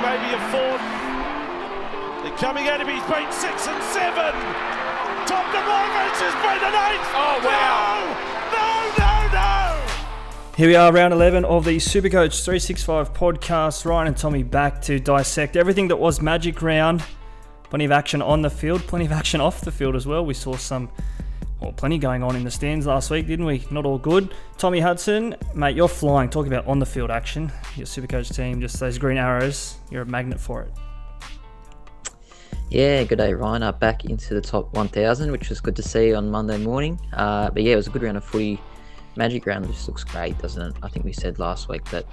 maybe a fourth. They're coming at him, he's been 6 and 7. Top the Broncos has been an 8. Oh, wow. No. Here we are, round 11 of the SuperCoach365 podcast. Ryan and Tommy back to dissect everything that was Magic Round. Plenty of action on the field, plenty of action off the field as well. We saw plenty going on in the stands last week, didn't we? Not all good. Tommy Hudson, mate, you're flying. Talk about on-the-field action. Your SuperCoach team, just those green arrows. You're a magnet for it. Yeah, good day, Ryan. Back into the top 1,000, which was good to see on Monday morning. But yeah, it was a good round of footy. Magic Round just looks great, doesn't it? I think we said last week that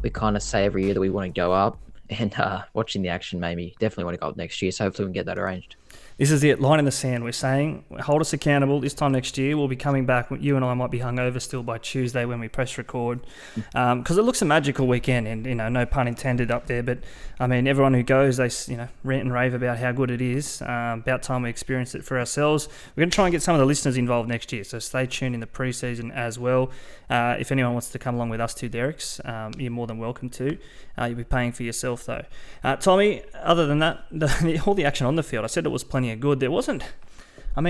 we kind of say every year that we want to go up, and watching the action made me definitely want to go up next year. So hopefully we can get that arranged. This is it, line in the sand. We're saying, hold us accountable. This time next year, we'll be coming back. You and I might be hungover still by Tuesday when we press record. Because it looks a magical weekend, and, no pun intended up there. But, everyone who goes, they, rant and rave about how good it is. About time we experience it for ourselves. We're going to try and get some of the listeners involved next year, so stay tuned in the pre-season as well. If anyone wants to come along with us two Derricks, you're more than welcome to. You'll be paying for yourself, though. Tommy, other than that, all the action on the field, I said it was plenty of good. There wasn't, from a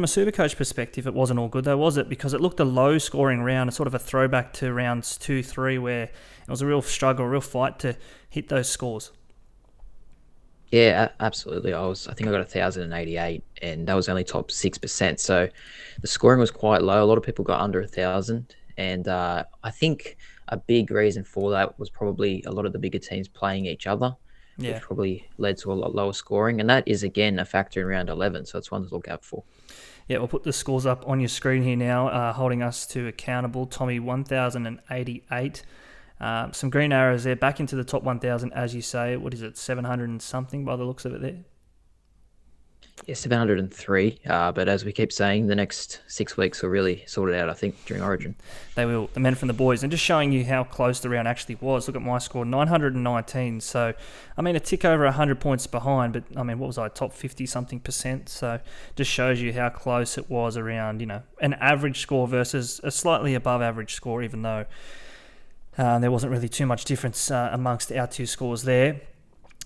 SuperCoach perspective, it wasn't all good though, was it? Because it looked a low scoring round, a sort of a throwback to rounds 2, 3, where it was a real struggle, a real fight to hit those scores. Yeah, absolutely. I think I got 1,088, and that was only top 6%. So the scoring was quite low. A lot of people got under 1,000, and I think a big reason for that was probably a lot of the bigger teams playing each other. Yeah. Which probably led to a lot lower scoring. And that is, again, a factor in round 11. So it's one to look out for. Yeah, we'll put the scores up on your screen here now, holding us to accountable. Tommy, 1,088. Some green arrows there, back into the top 1,000, as you say. What is it, 700 and something by the looks of it there? Yeah, 703. But as we keep saying, the next 6 weeks will really sort it out, I think, during Origin. They will, the men from the boys. And just showing you how close the round actually was. Look at my score, 919. So, a tick over 100 points behind. But, what was I, top 50-something percent? So, just shows you how close it was around, an average score versus a slightly above average score, even though there wasn't really too much difference amongst our two scores there.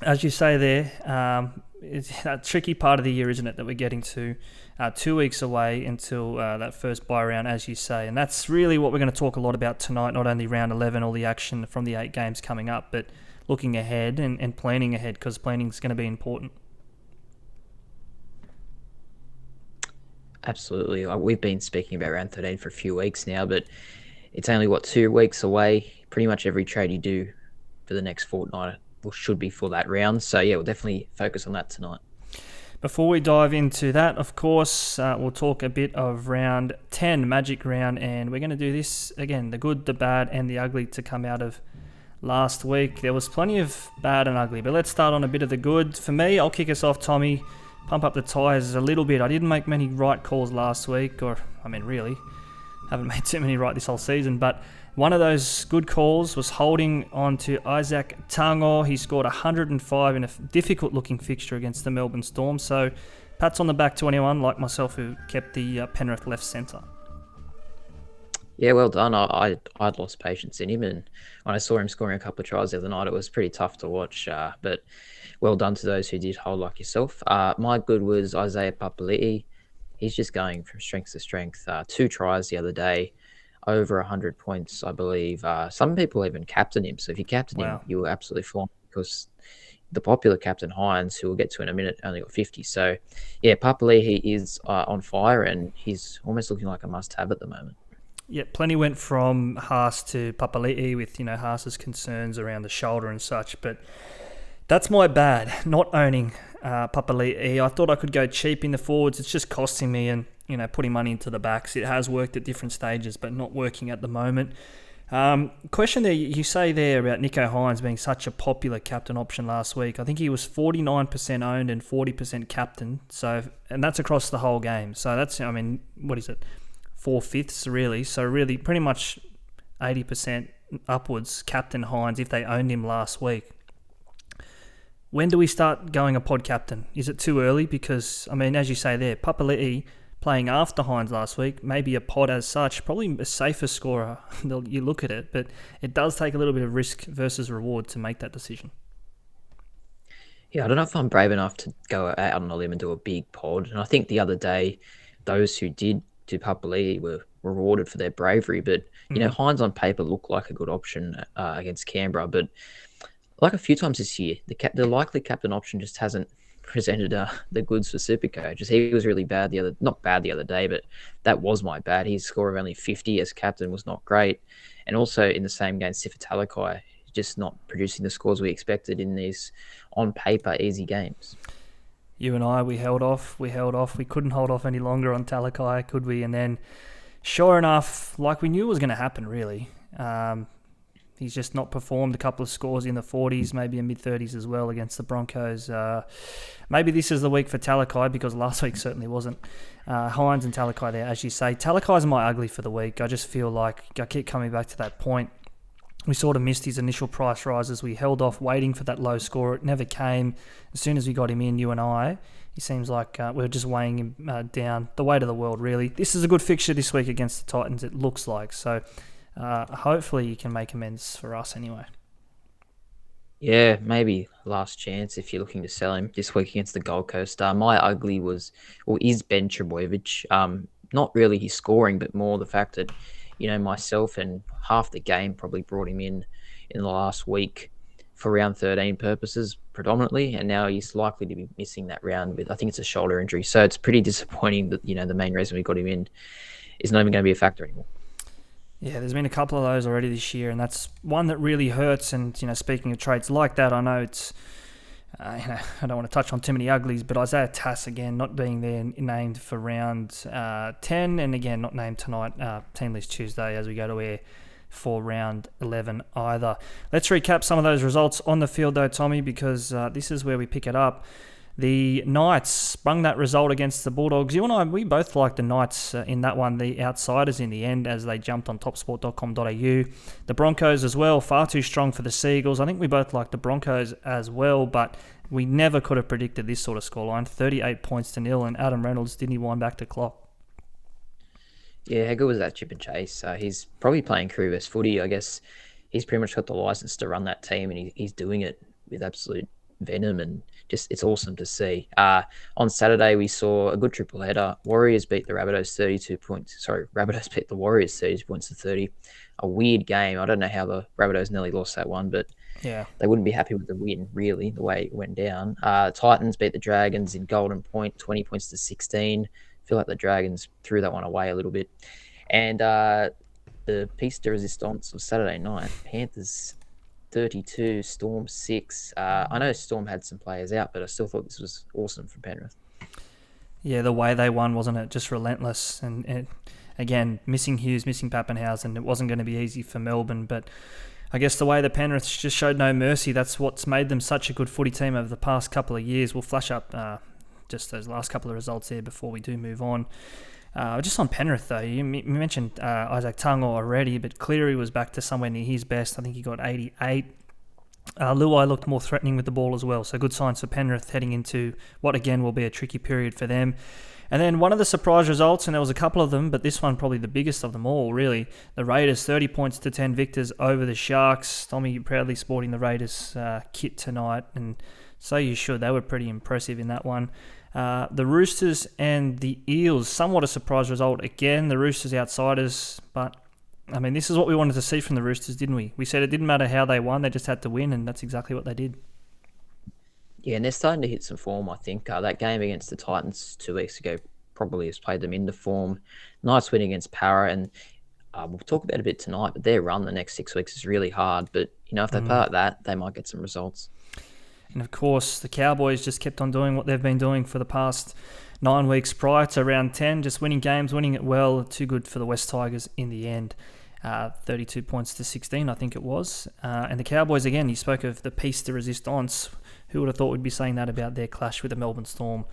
As you say there, it's that tricky part of the year, isn't it, that we're getting to 2 weeks away until that first bye round, as you say. And that's really what we're going to talk a lot about tonight, not only round 11, all the action from the 8 games coming up, but looking ahead and planning ahead, because planning is going to be important. Absolutely. We've been speaking about round 13 for a few weeks now, but it's only, 2 weeks away. Pretty much every trade you do for the next fortnight should be for that round. So, yeah, we'll definitely focus on that tonight. Before we dive into that, of course, we'll talk a bit of round 10, Magic Round, and we're going to do this, again, the good, the bad, and the ugly to come out of last week. There was plenty of bad and ugly, but let's start on a bit of the good. For me, I'll kick us off, Tommy, pump up the tyres a little bit. I didn't make many right calls last week, really, haven't made too many right this whole season, but one of those good calls was holding on to Isaac Tango. He scored 105 in a difficult-looking fixture against the Melbourne Storm. So, pats on the back to anyone like myself who kept the Penrith left centre. Yeah, well done. I'd lost patience in him, and when I saw him scoring a couple of tries the other night, it was pretty tough to watch. But well done to those who did hold like yourself. My good was Isaiah Papali'i. He's just going from strength to strength. 2 tries the other day. Over 100 points, I believe. Some people even captain him. So if you captain him, you were absolutely flying, because the popular captain Hines, who we'll get to in a minute, only got 50. So, yeah, Papali'i, he is on fire, and he's almost looking like a must-have at the moment. Yeah, plenty went from Haas to Papali'i with, Haas's concerns around the shoulder and such. But that's my bad, not owning Papali'i. I thought I could go cheap in the forwards. It's just costing me, and putting money into the backs. It has worked at different stages, but not working at the moment. Question there, you say there about Nicho Hynes being such a popular captain option last week. I think he was 49% owned and 40% captain. So, and that's across the whole game. So that's, what is it? 4/5 really. So really pretty much 80% upwards captain Hynes if they owned him last week. When do we start going a pod captain? Is it too early? Because, as you say there, Papali'i playing after Hynes last week, maybe a pod as such, probably a safer scorer. You look at it, but it does take a little bit of risk versus reward to make that decision. Yeah, I don't know if I'm brave enough to go out on a limb and do a big pod. And I think the other day, those who did do Papali'i were rewarded for their bravery. But, Hines on paper looked like a good option against Canberra. But like a few times this year, the likely captain option just hasn't presented the goods for SuperCoach. He was really bad not bad the other day, but that was my bad. His score of only 50 as captain was not great. And also in the same game, Sifa Talakai, just not producing the scores we expected in these on paper easy games. You and I, we held off. We couldn't hold off any longer on Talakai, could we? And then, sure enough, like we knew it was going to happen, really. He's just not performed. A couple of scores in the 40s, maybe a mid-30s as well against the Broncos. Maybe this is the week for Talakai, because last week certainly wasn't. Hines and Talakai there, as you say. Talakai's my ugly for the week. I just feel like I keep coming back to that point. We sort of missed his initial price rises. We held off waiting for that low score. It never came. As soon as we got him in, you and I, he seems like we're just weighing him down. The weight of the world, really. This is a good fixture this week against the Titans, it looks like. So hopefully you can make amends for us anyway. Yeah, maybe last chance if you're looking to sell him this week against the Gold Coast. My ugly is Ben Trebojevic. Not really his scoring, but more the fact that, myself and half the game probably brought him in the last week for round 13 purposes predominantly, and now he's likely to be missing that round with, I think it's a shoulder injury. So it's pretty disappointing that, the main reason we got him in is not even going to be a factor anymore. Yeah, there's been a couple of those already this year, and that's one that really hurts. And, speaking of traits like that, I know it's, I don't want to touch on too many uglies, but Isaiah Tass, again, not being there, named for round 10, and again, not named tonight, Team List Tuesday, as we go to air for round 11 either. Let's recap some of those results on the field, though, Tommy, because this is where we pick it up. The Knights sprung that result against the Bulldogs. You and I, we both liked the Knights in that one, the outsiders in the end, as they jumped on topsport.com.au. The Broncos as well, far too strong for the Seagulls. I think we both liked the Broncos as well, but we never could have predicted this sort of scoreline, 38 points to 0, and Adam Reynolds didn't even wind back to clock. Yeah, how good was that chip and chase? He's probably playing career best footy. I guess he's pretty much got the license to run that team, and he's doing it with absolute venom, and just it's awesome to see. On Saturday, we saw a good triple header. Warriors beat the Rabbitohs 32 points. Sorry, Rabbitohs beat the Warriors 32 points to 30. A weird game. I don't know how the Rabbitohs nearly lost that one, but yeah, they wouldn't be happy with the win, really, the way it went down. Titans beat the Dragons in Golden Point, 20 points to 16. I feel like the Dragons threw that one away a little bit. And the piece de resistance of Saturday night, Panthers 32, Storm 6. I know Storm had some players out, but I still thought this was awesome from Penrith. Yeah, the way they won, wasn't it? Just relentless. And again, missing Hughes, missing Pappenhausen. It wasn't going to be easy for Melbourne, but I guess the way the Penrith just showed no mercy, that's what's made them such a good footy team over the past couple of years. We'll flash up just those last couple of results there before we do move on. Just on Penrith, though, you mentioned Isaac Tungo already, but Cleary was back to somewhere near his best. I think he got 88. Luai looked more threatening with the ball as well, so good signs for Penrith heading into what, again, will be a tricky period for them. And then one of the surprise results, and there was a couple of them, but this one probably the biggest of them all, really. The Raiders, 30 points to 10 victors over the Sharks. Tommy, proudly sporting the Raiders kit tonight, and so you should. They were pretty impressive in that one. The Roosters and the Eels, somewhat a surprise result. Again, the Roosters outsiders, but I mean, this is what we wanted to see from the Roosters, didn't we? We said it didn't matter how they won, they just had to win, and that's exactly what they did. Yeah, and they're starting to hit some form, I think. That game against the Titans 2 weeks ago probably has played them into form. Nice win against Para, and we'll talk about it a bit tonight, but their run the next 6 weeks is really hard. But, if they play like that, they might get some results. And, of course, the Cowboys just kept on doing what they've been doing for the past 9 weeks prior to round 10, just winning games, winning it well. Too good for the West Tigers in the end. 32 points to 16, I think it was. And the Cowboys, again, you spoke of the piece de resistance. Who would have thought we'd be saying that about their clash with the Melbourne Storm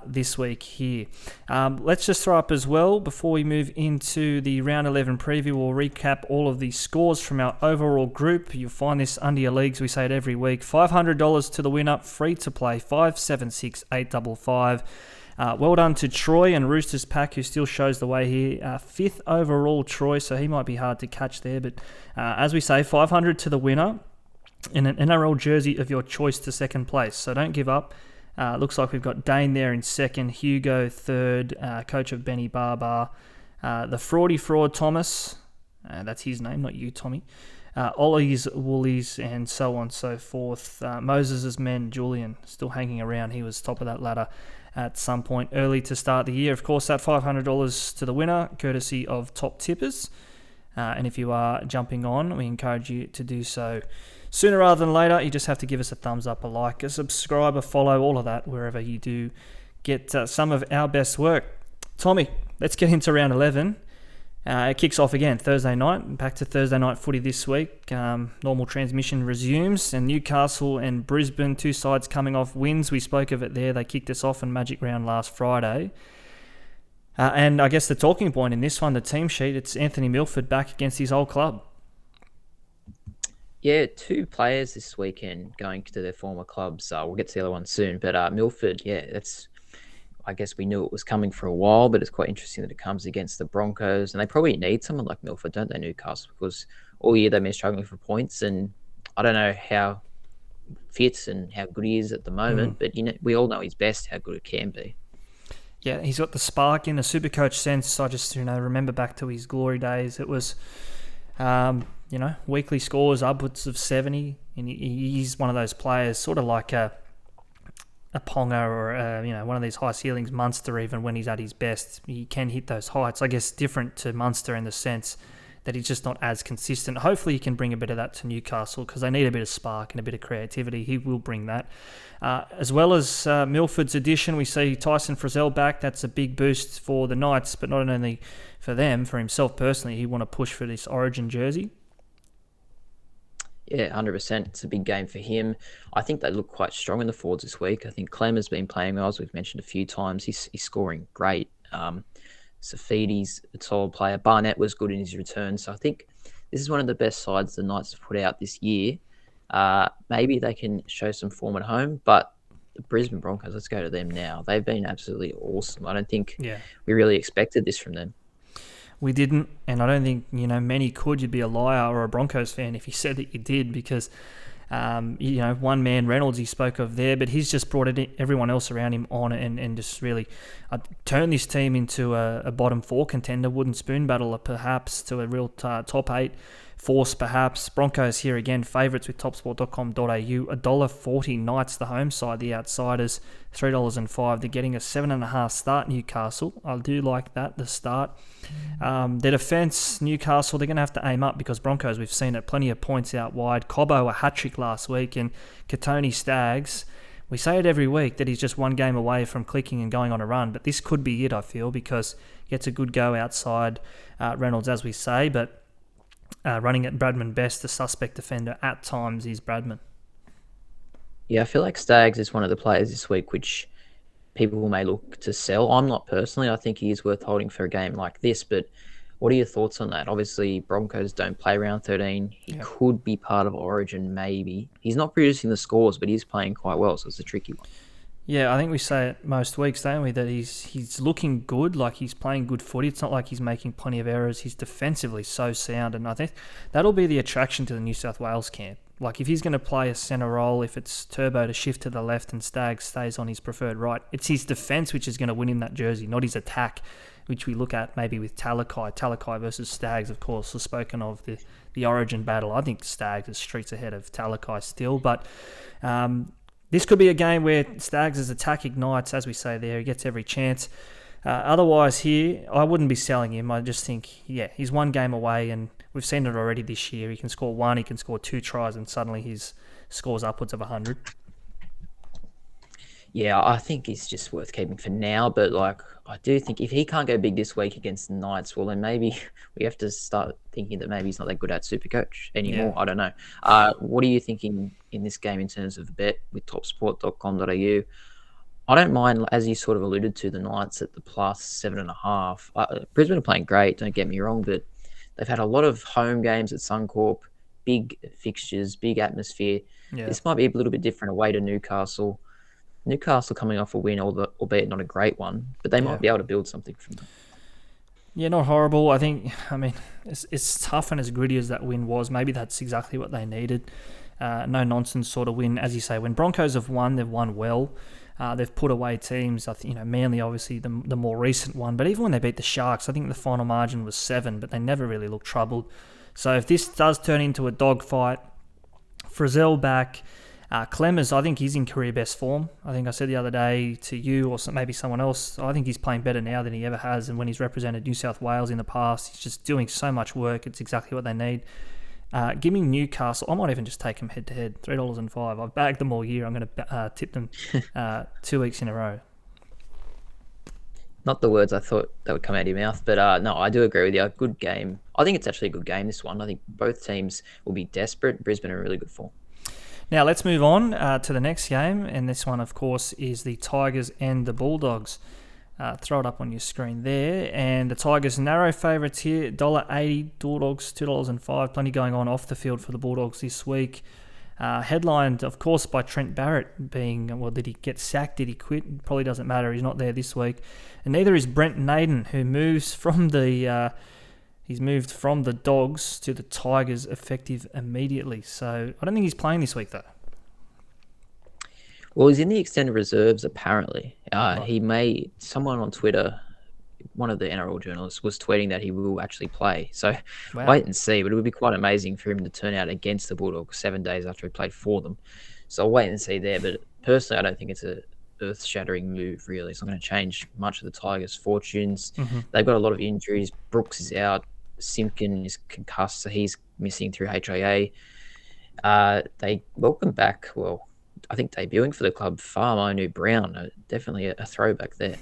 this week here. Let's just throw up as well, before we move into the round 11 preview, we'll recap all of the scores from our overall group. You'll find this under your leagues. We say it every week. $500 to the winner, free to play, 576-855. Well done to Troy and Roosters Pack, who still shows the way here. 5th overall, Troy, so he might be hard to catch there. But as we say, $500 to the winner. in an NRL jersey of your choice to second place. So don't give up. Looks like we've got Dane there in second, Hugo third, coach of Benny Barbar, the fraudy fraud Thomas, that's his name, not you, Tommy, Ollie's, Woolies, and so on and so forth. Moses' men, Julian, still hanging around. He was top of that ladder at some point early to start the year. Of course, that $500 to the winner, courtesy of Top Tippers. And if you are jumping on, we encourage you to do so sooner rather than later. You just have to give us a thumbs up, a like, a subscribe, a follow, all of that, wherever you do get some of our best work. Tommy, let's get into round 11. It kicks off again Thursday night. Back to Thursday night footy this week. Normal transmission resumes, and Newcastle and Brisbane, two sides coming off wins. We spoke of it there. They kicked us off in Magic Round last Friday. And I guess the talking point in this one, the team sheet, it's Anthony Milford back against his old club. Yeah, two players this weekend going to their former clubs. We'll get to the other one soon. But Milford, I guess we knew it was coming for a while, but it's quite interesting that it comes against the Broncos. And they probably need someone like Milford, don't they, Newcastle? Because all year they've been struggling for points. And I don't know how fit and how good he is at the moment, but we all know he's best, how good it can be. Yeah, he's got the spark in a SuperCoach sense. I just, remember back to his glory days. It was, weekly scores upwards of 70. And he's one of those players, sort of like a Ponga or, one of these high ceilings, Munster, even when he's at his best. He can hit those heights. I guess different to Munster in the sense that he's just not as consistent. Hopefully he can bring a bit of that to Newcastle because they need a bit of spark and a bit of creativity. He will bring that. As well as Milford's addition, we see Tyson Frizzell back. That's a big boost for the Knights, but not only for them, for himself personally. He want to push for this Origin jersey. Yeah, 100%. It's a big game for him. I think they look quite strong in the forwards this week. I think Clem has been playing well, as we've mentioned a few times. He's scoring great. Safidi's a solid player. Barnett was good in his return. So I think this is one of the best sides the Knights have put out this year. Maybe they can show some form at home, but the Brisbane Broncos, let's go to them now. They've been absolutely awesome. I don't think we really expected this from them. We didn't, and I don't think, many could. You'd be a liar or a Broncos fan if you said that you did because, one man, Reynolds, he spoke of there, but he's just brought everyone else around him on and just really turned this team into a bottom four contender, wooden spoon battle perhaps, to a real top eight force perhaps. Broncos here again, favourites with topsport.com.au, $1.40 Knights, the home side, the outsiders, $3.05. They're getting a 7.5 start, Newcastle. I do like that, the start. Their defence, Newcastle, they're going to have to aim up because Broncos, we've seen it, plenty of points out wide. Cobbo, a hat-trick last week, and Katoni Staggs, we say it every week that he's just one game away from clicking and going on a run, but this could be it, I feel, because he gets a good go outside Reynolds, as we say, but running at Bradman best, the suspect defender at times is Bradman. Yeah, I feel like Staggs is one of the players this week which people may look to sell. I'm not personally. I think he is worth holding for a game like this, but what are your thoughts on that? Obviously, Broncos don't play round 13. He could be part of Origin, maybe. He's not producing the scores, but he's playing quite well, so it's a tricky one. Yeah, I think we say it most weeks, don't we, that he's looking good, like he's playing good footy. It's not like he's making plenty of errors. He's defensively so sound, and I think that'll be the attraction to the New South Wales camp. Like, if he's going to play a centre role, if it's Turbo to shift to the left and Staggs stays on his preferred right, it's his defence which is going to win him that jersey, not his attack, which we look at maybe with Talakai. Talakai versus Staggs, of course, was spoken of the Origin battle. I think Staggs is streets ahead of Talakai still, but this could be a game where Staggs' attack ignites, as we say there. He gets every chance. Otherwise here, I wouldn't be selling him. I just think, he's one game away, and we've seen it already this year. He can score one, he can score 2 tries, and suddenly his scores upwards of 100. Yeah, I think he's just worth keeping for now, but I do think if he can't go big this week against the Knights, well, then maybe we have to start thinking that maybe he's not that good at SuperCoach anymore. Yeah. I don't know. What are you thinking in this game in terms of bet with topsport.com.au? I don't mind, as you sort of alluded to, the Knights at the plus 7.5. Brisbane are playing great, don't get me wrong, but they've had a lot of home games at Suncorp, big fixtures, big atmosphere. Yeah. This might be a little bit different away to Newcastle. Newcastle coming off a win, albeit not a great one, but they might be able to build something from them. Yeah, not horrible. I mean, it's tough and as gritty as that win was. Maybe that's exactly what they needed. no nonsense sort of win. As you say, when Broncos have won, they've won well. They've put away teams. I think, Manly obviously the more recent one, but even when they beat the Sharks, I think the final margin was 7, but they never really looked troubled. So if this does turn into a dogfight, Frizzell back, Clemmers, I think he's in career best form. I think I said the other day to you or maybe someone else, I think he's playing better now than he ever has. And when he's represented New South Wales in the past, he's just doing so much work. It's exactly what they need. Give me Newcastle. I might even just take them head-to-head, $3.05. I've bagged them all year. I'm going to tip them 2 weeks in a row. Not the words I thought that would come out of your mouth, but no, I do agree with you. A good game. I think it's actually a good game, this one. I think both teams will be desperate. Brisbane are in really good form. Now, let's move on to the next game, and this one, of course, is the Tigers and the Bulldogs. Throw it up on your screen there. And the Tigers, narrow favourites here, $1.80, Bulldogs, $2.05. Plenty going on off the field for the Bulldogs this week. Headlined, of course, by Trent Barrett being, well, did he get sacked? Did he quit? Probably doesn't matter. He's not there this week. And neither is Brent Naden, who moves from the... He's moved from the Dogs to the Tigers effective immediately. So I don't think he's playing this week, though. Well, he's in the extended reserves, apparently. Right. Someone on Twitter, one of the NRL journalists, was tweeting that he will actually play. So Wow. wait and see. But it would be quite amazing for him to turn out against the Bulldogs 7 days after he played for them. So I'll wait and see there. But personally, I don't think it's a earth-shattering move, really. It's not going to change much of the Tigers' fortunes. Mm-hmm. They've got a lot of injuries. Brooks is out. Simpkin is concussed, so he's missing through HIA. They welcome back, well, I think debuting for the club, Farmo Brown. Definitely a throwback there.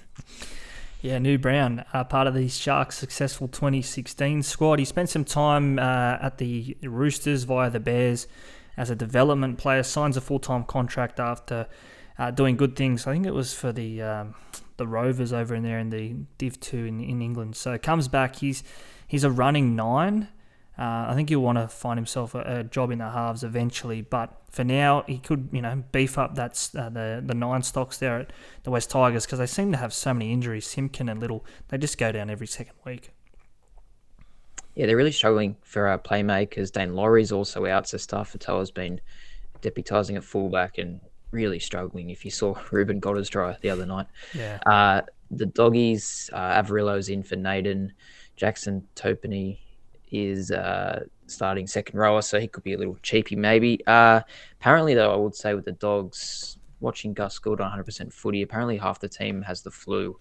Yeah, New Brown, part of the Sharks' successful 2016 squad. He spent some time at the Roosters via the Bears as a development player, signs a full-time contract after doing good things. I think it was for the Rovers over in there in the Div 2 in England. So comes back, He's a running 9. I think he'll want to find himself a job in the halves eventually. But for now, he could, beef up the 9 stocks there at the West Tigers because they seem to have so many injuries. Simpkin and Little, they just go down every second week. Yeah, they're really struggling for playmakers. Dane Laurie's also out, so Starfatel's been deputising at fullback and really struggling. If you saw Ruben Gottesdry the other night. Yeah. The Doggies, Averillo's in for Naden. Jackson Topany is starting second rower, so he could be a little cheapy maybe. Apparently, though, I would say with the Dogs, watching Gus Gould on 100% footy, apparently half the team has the flu,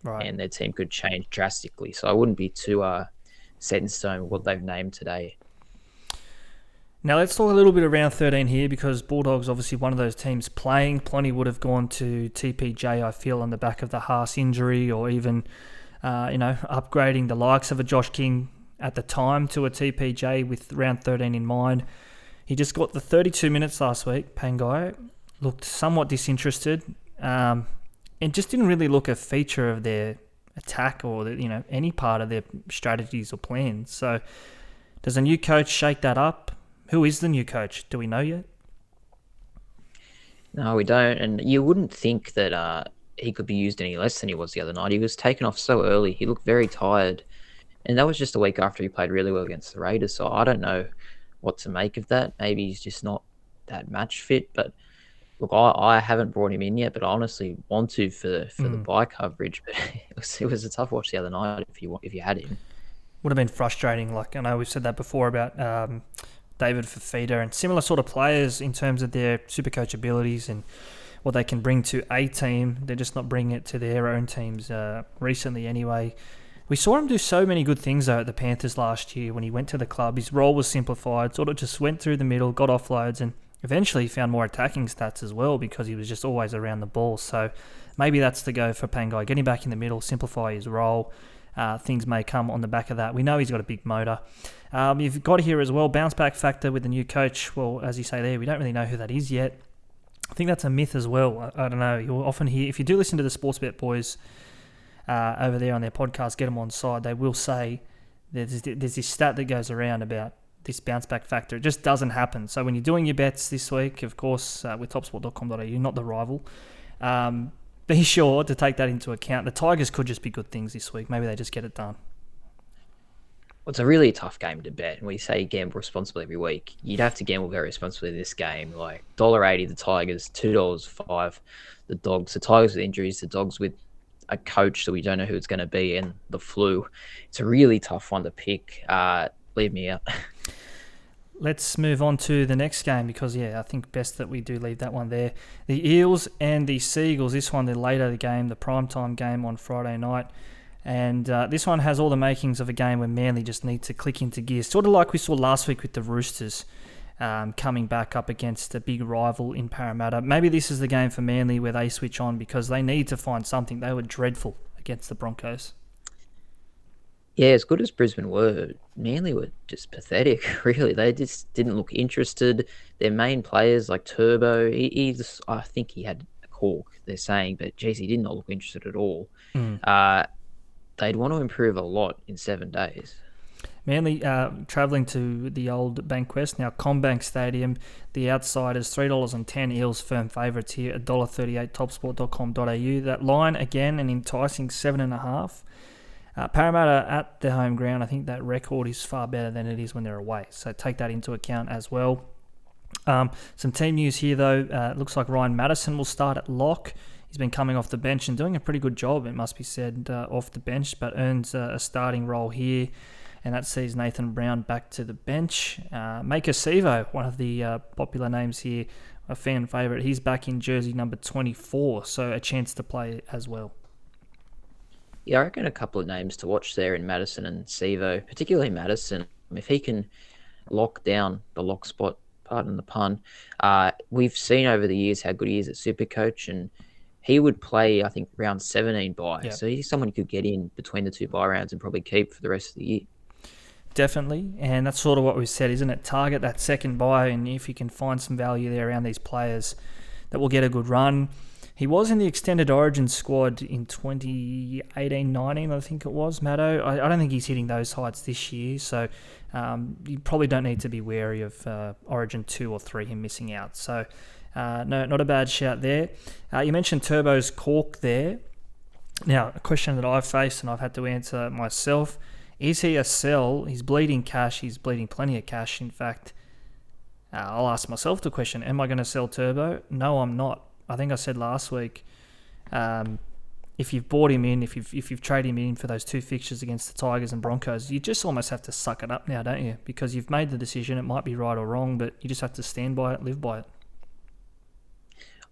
Right. and their team could change drastically. So I wouldn't be too set in stone what they've named today. Now let's talk a little bit around 13 here because Bulldogs obviously one of those teams playing. Plenty would have gone to TPJ, I feel, on the back of the Haas injury or even... upgrading the likes of a Josh King at the time to a TPJ with round 13 in mind. He just got the 32 minutes last week. Pangai looked somewhat disinterested and just didn't really look a feature of their attack or any part of their strategies or plans. So does a new coach shake that up? Who is the new coach? Do we know yet? No, we don't. And you wouldn't think that... he could be used any less than he was the other night. He was taken off so early. He looked very tired. And that was just a week after he played really well against the Raiders. So I don't know what to make of that. Maybe he's just not that match fit. But look, I haven't brought him in yet, but I honestly want to for the bye coverage. But it was a tough watch the other night if you had him. Would have been frustrating. Like I know we've said that before about David Fafita and similar sort of players in terms of their SuperCoach abilities and what they can bring to a team. They're just not bringing it to their own teams recently anyway. We saw him do so many good things though at the Panthers last year when he went to the club. His role was simplified, sort of just went through the middle, got offloads, and eventually found more attacking stats as well because he was just always around the ball. So maybe that's the go for Pangai. Get him back in the middle, simplify his role. Things may come on the back of that. We know he's got a big motor. You've got here as well, bounce back factor with the new coach. Well, as you say there, we don't really know who that is yet. I think that's a myth as well. I don't know. You'll often hear, if you do listen to the Sportsbet boys over there on their podcast, get them on side, they will say there's this stat that goes around about this bounce back factor. It just doesn't happen. So when you're doing your bets this week, of course, with topsport.com.au, not the rival, be sure to take that into account. The Tigers could just be good things this week. Maybe they just get it done. It's a really tough game to bet. And we say gamble responsibly every week. You'd have to gamble very responsibly this game. Like $1.80 the Tigers, $2.05 the Dogs. The Tigers with injuries, the Dogs with a coach that we don't know who it's going to be, and the flu. It's a really tough one to pick. Leave me out. Let's move on to the next game because, I think best that we do leave that one there. The Eels and the Seagulls. This one, the later game, the primetime game on Friday night. And this one has all the makings of a game where Manly just need to click into gear. Sort of like we saw last week with the Roosters coming back up against a big rival in Parramatta. Maybe this is the game for Manly where they switch on because they need to find something. They were dreadful against the Broncos. Yeah, as good as Brisbane were, Manly were just pathetic, really. They just didn't look interested. Their main players, like Turbo, I think he had a cork, they're saying, but geez, he did not look interested at all. They'd want to improve a lot in 7 days. Manly travelling to the old Bankwest, now CommBank Stadium. The outsiders, $3.10. Eels firm favourites here, $1.38, topsport.com.au. That line, again, an enticing 7.5. Parramatta at their home ground, I think that record is far better than it is when they're away. So take that into account as well. Some team news here, though. It looks like Ryan Madison will start at lock. He's been coming off the bench and doing a pretty good job, it must be said, off the bench, but earns a starting role here. And that sees Nathan Brown back to the bench. Maker Sivo, one of the popular names here, a fan favourite. He's back in jersey number 24, so a chance to play as well. Yeah, I reckon a couple of names to watch there in Madison and Sivo, particularly Madison. If he can lock down the lock spot, pardon the pun, we've seen over the years how good he is at SuperCoach, and he would play, I think, round 17 bye. Yeah. So he's someone who could get in between the 2 bye rounds and probably keep for the rest of the year. Definitely, and that's sort of what we've said, isn't it? Target that second bye, and if you can find some value there around these players that will get a good run. He was in the extended origin squad in 2018-19, I think it was, Maddo. I don't think he's hitting those heights this year, so you probably don't need to be wary of origin 2 or 3, him missing out. So, no, not a bad shout there. You mentioned Turbo's cork there. Now, a question that I've faced and I've had to answer myself, is he a sell? He's bleeding cash. He's bleeding plenty of cash, in fact. I'll ask myself the question, am I going to sell Turbo? No, I'm not. I think I said last week, if you've bought him in, if you've traded him in for those 2 fixtures against the Tigers and Broncos, you just almost have to suck it up now, don't you? Because you've made the decision. It might be right or wrong, but you just have to stand by it, live by it.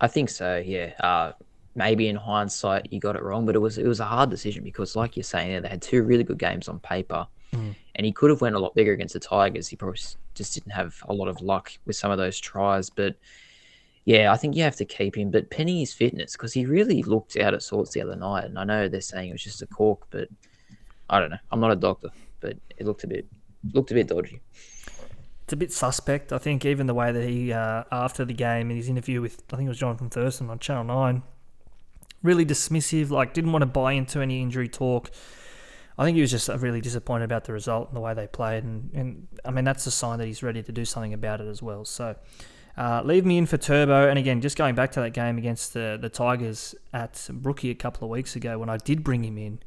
I think so, yeah. Maybe in hindsight you got it wrong, but it was a hard decision because, like you're saying, they had 2 really good games on paper, and he could have went a lot bigger against the Tigers. He probably just didn't have a lot of luck with some of those tries, but yeah, I think you have to keep him, but penny his fitness because he really looked out of sorts the other night. And I know they're saying it was just a cork, but I don't know. I'm not a doctor, but it looked a bit dodgy. It's a bit suspect. I think even the way that he, after the game in his interview with, I think it was Jonathan Thurston on Channel 9, really dismissive, like didn't want to buy into any injury talk. I think he was just really disappointed about the result and the way they played. And I mean, that's a sign that he's ready to do something about it as well. So, leave me in for Turbo. And again, just going back to that game against the Tigers at Brookie a couple of weeks ago when I did bring him in,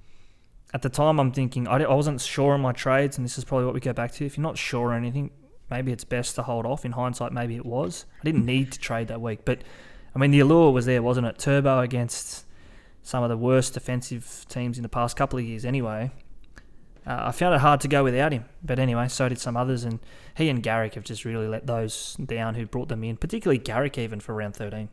at the time I'm thinking, I wasn't sure on my trades, and this is probably what we go back to. If you're not sure on anything, maybe it's best to hold off. In hindsight, maybe it was. I didn't need to trade that week. But, I mean, the allure was there, wasn't it? Turbo against some of the worst defensive teams in the past couple of years anyway. I found it hard to go without him. But anyway, so did some others. And he and Garrick have just really let those down who brought them in, particularly Garrick even for round 13.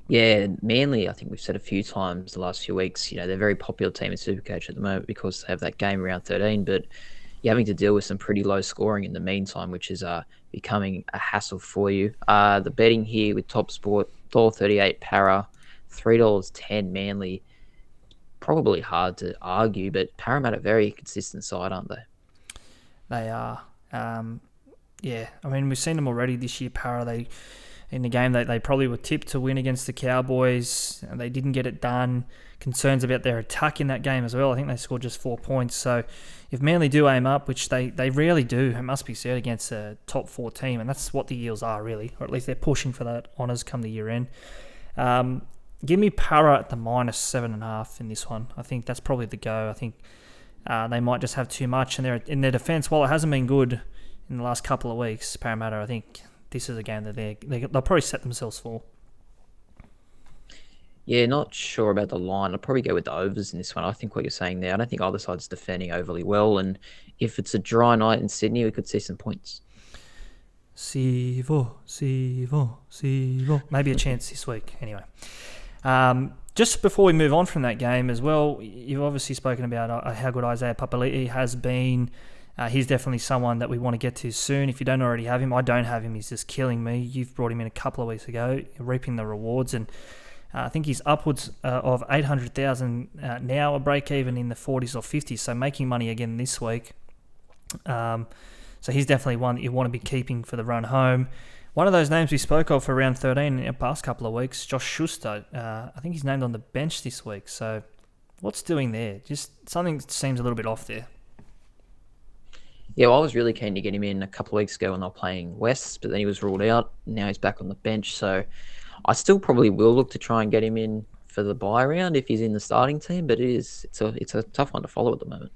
Yeah, Manly, I think we've said a few times the last few weeks, they're a very popular team in SuperCoach at the moment because they have that game around 13, but you're having to deal with some pretty low scoring in the meantime, which is becoming a hassle for you. The betting here with Top Sport, $1.38 Para, $3.10 Manly. Probably hard to argue, but Parramatta very consistent side, aren't they? They are. Yeah, I mean, we've seen them already this year, Para. In the game, they probably were tipped to win against the Cowboys, and they didn't get it done. Concerns about their attack in that game as well. I think they scored just 4 points. So if Manly do aim up, which they rarely do, it must be said, against a top 4 team, and that's what the Eels are really, or at least they're pushing for that honours come the year end. Give me Para at the -7.5 in this one. I think that's probably the go. I think they might just have too much in their defence. While it hasn't been good in the last couple of weeks, Parramatta, I think this is a game that they'll probably set themselves for. Yeah, not sure about the line. I'll probably go with the overs in this one. I think what you're saying there, I don't think either side's defending overly well. And if it's a dry night in Sydney, we could see some points. Sivo. Maybe a chance this week. Anyway. Just before we move on from that game as well, you've obviously spoken about how good Isaiah Papali'i has been. He's definitely someone that we want to get to soon. If you don't already have him, I don't have him. He's just killing me. You've brought him in a couple of weeks ago, reaping the rewards. And I think he's upwards of 800,000 now, a break even in the 40s or 50s. So making money again this week. So he's definitely one that you want to be keeping for the run home. One of those names we spoke of for round 13 in the past couple of weeks, Josh Schuster. I think he's named on the bench this week. So what's doing there? Just something seems a little bit off there. Yeah, well, I was really keen to get him in a couple of weeks ago when they were playing West, but then he was ruled out. Now he's back on the bench. So I still probably will look to try and get him in for the bye round if he's in the starting team, but it's a tough one to follow at the moment.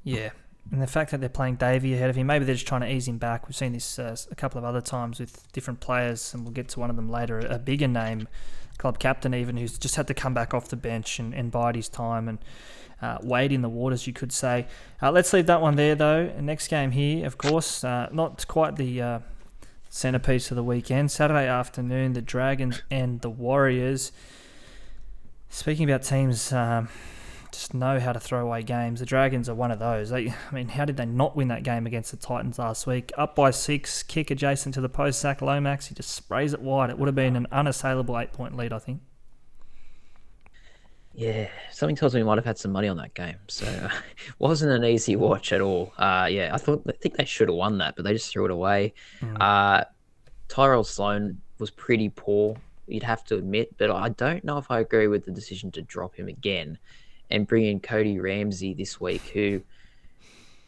Yeah. And the fact that they're playing Davey ahead of him, maybe they're just trying to ease him back. We've seen this a couple of other times with different players, and we'll get to one of them later, a bigger name, club captain even, who's just had to come back off the bench and bide his time and wade in the waters, you could say. Let's leave that one there, though. Next game here, of course, not quite the centrepiece of the weekend. Saturday afternoon, the Dragons and the Warriors. Speaking about teams... just know how to throw away games. The Dragons are one of those. How did they not win that game against the Titans last week? Up by 6, kick adjacent to the post, Zach Lomax. He just sprays it wide. It would have been an unassailable 8-point lead, I think. Yeah, something tells me we might have had some money on that game. So it wasn't an easy watch at all. I think they should have won that, but they just threw it away. Tyrell Sloan was pretty poor, you'd have to admit, but I don't know if I agree with the decision to drop him again and bring in Cody Ramsey this week, who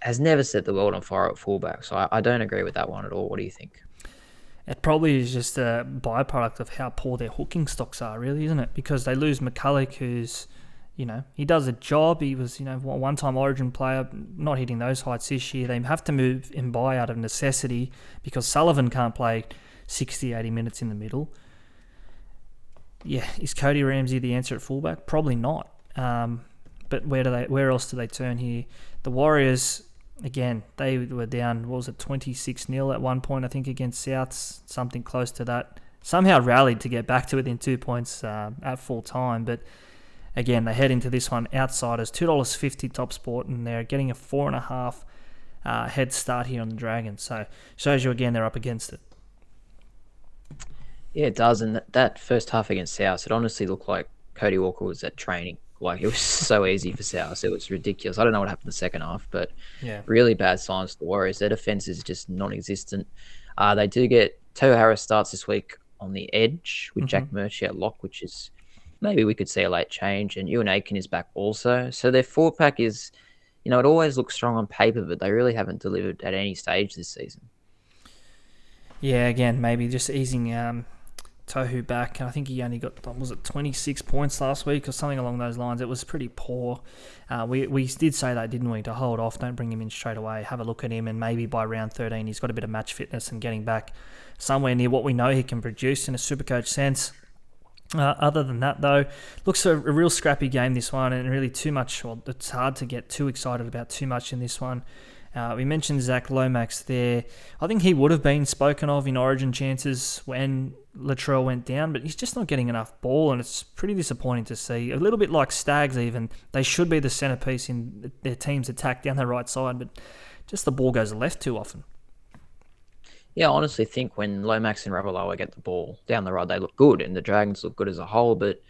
has never set the world on fire at fullback. So I don't agree with that one at all. What do you think? It probably is just a byproduct of how poor their hooking stocks are, really, isn't it? Because they lose McCulloch, who's, he does a job. He was, one-time Origin player, not hitting those heights this year. They have to move him by out of necessity because Sullivan can't play 60, 80 minutes in the middle. Yeah, is Cody Ramsey the answer at fullback? Probably not. But where else do they turn here? The Warriors, again, they were down, 26-0 at one point, I think, against Souths, something close to that. Somehow rallied to get back to within 2 points at full time. But again, they head into this one outsiders, $2.50 top sport, and they're getting a 4.5 head start here on the Dragons. So shows you again they're up against it. Yeah, it does. And that first half against South, it honestly looked like Cody Walker was at training. Like, it was so easy for South. It was ridiculous. I don't know what happened in the second half, but really bad signs for the Warriors. Their defense is just non-existent. They do get Toa Harris starts this week on the edge with Jack Murchie at lock, which is maybe we could see a late change. And Ewan Aiken is back also. So their forward pack is, it always looks strong on paper, but they really haven't delivered at any stage this season. Yeah, again, maybe just easing Tohu back. I think he only got, 26 points last week or something along those lines. It was pretty poor. We did say that, didn't we, to hold off, don't bring him in straight away, have a look at him, and maybe by round 13 he's got a bit of match fitness and getting back somewhere near what we know he can produce in a SuperCoach sense. Other than that, though, looks a real scrappy game, this one, and really too much. Well, it's hard to get too excited about too much in this one. We mentioned Zach Lomax there. I think he would have been spoken of in Origin chances when Latrell went down, but he's just not getting enough ball, and it's pretty disappointing to see. A little bit like Stags even. They should be the centrepiece in their team's attack down the right side, but just the ball goes left too often. Yeah, I honestly think when Lomax and Ravalawa get the ball down the right, they look good, and the Dragons look good as a whole, but it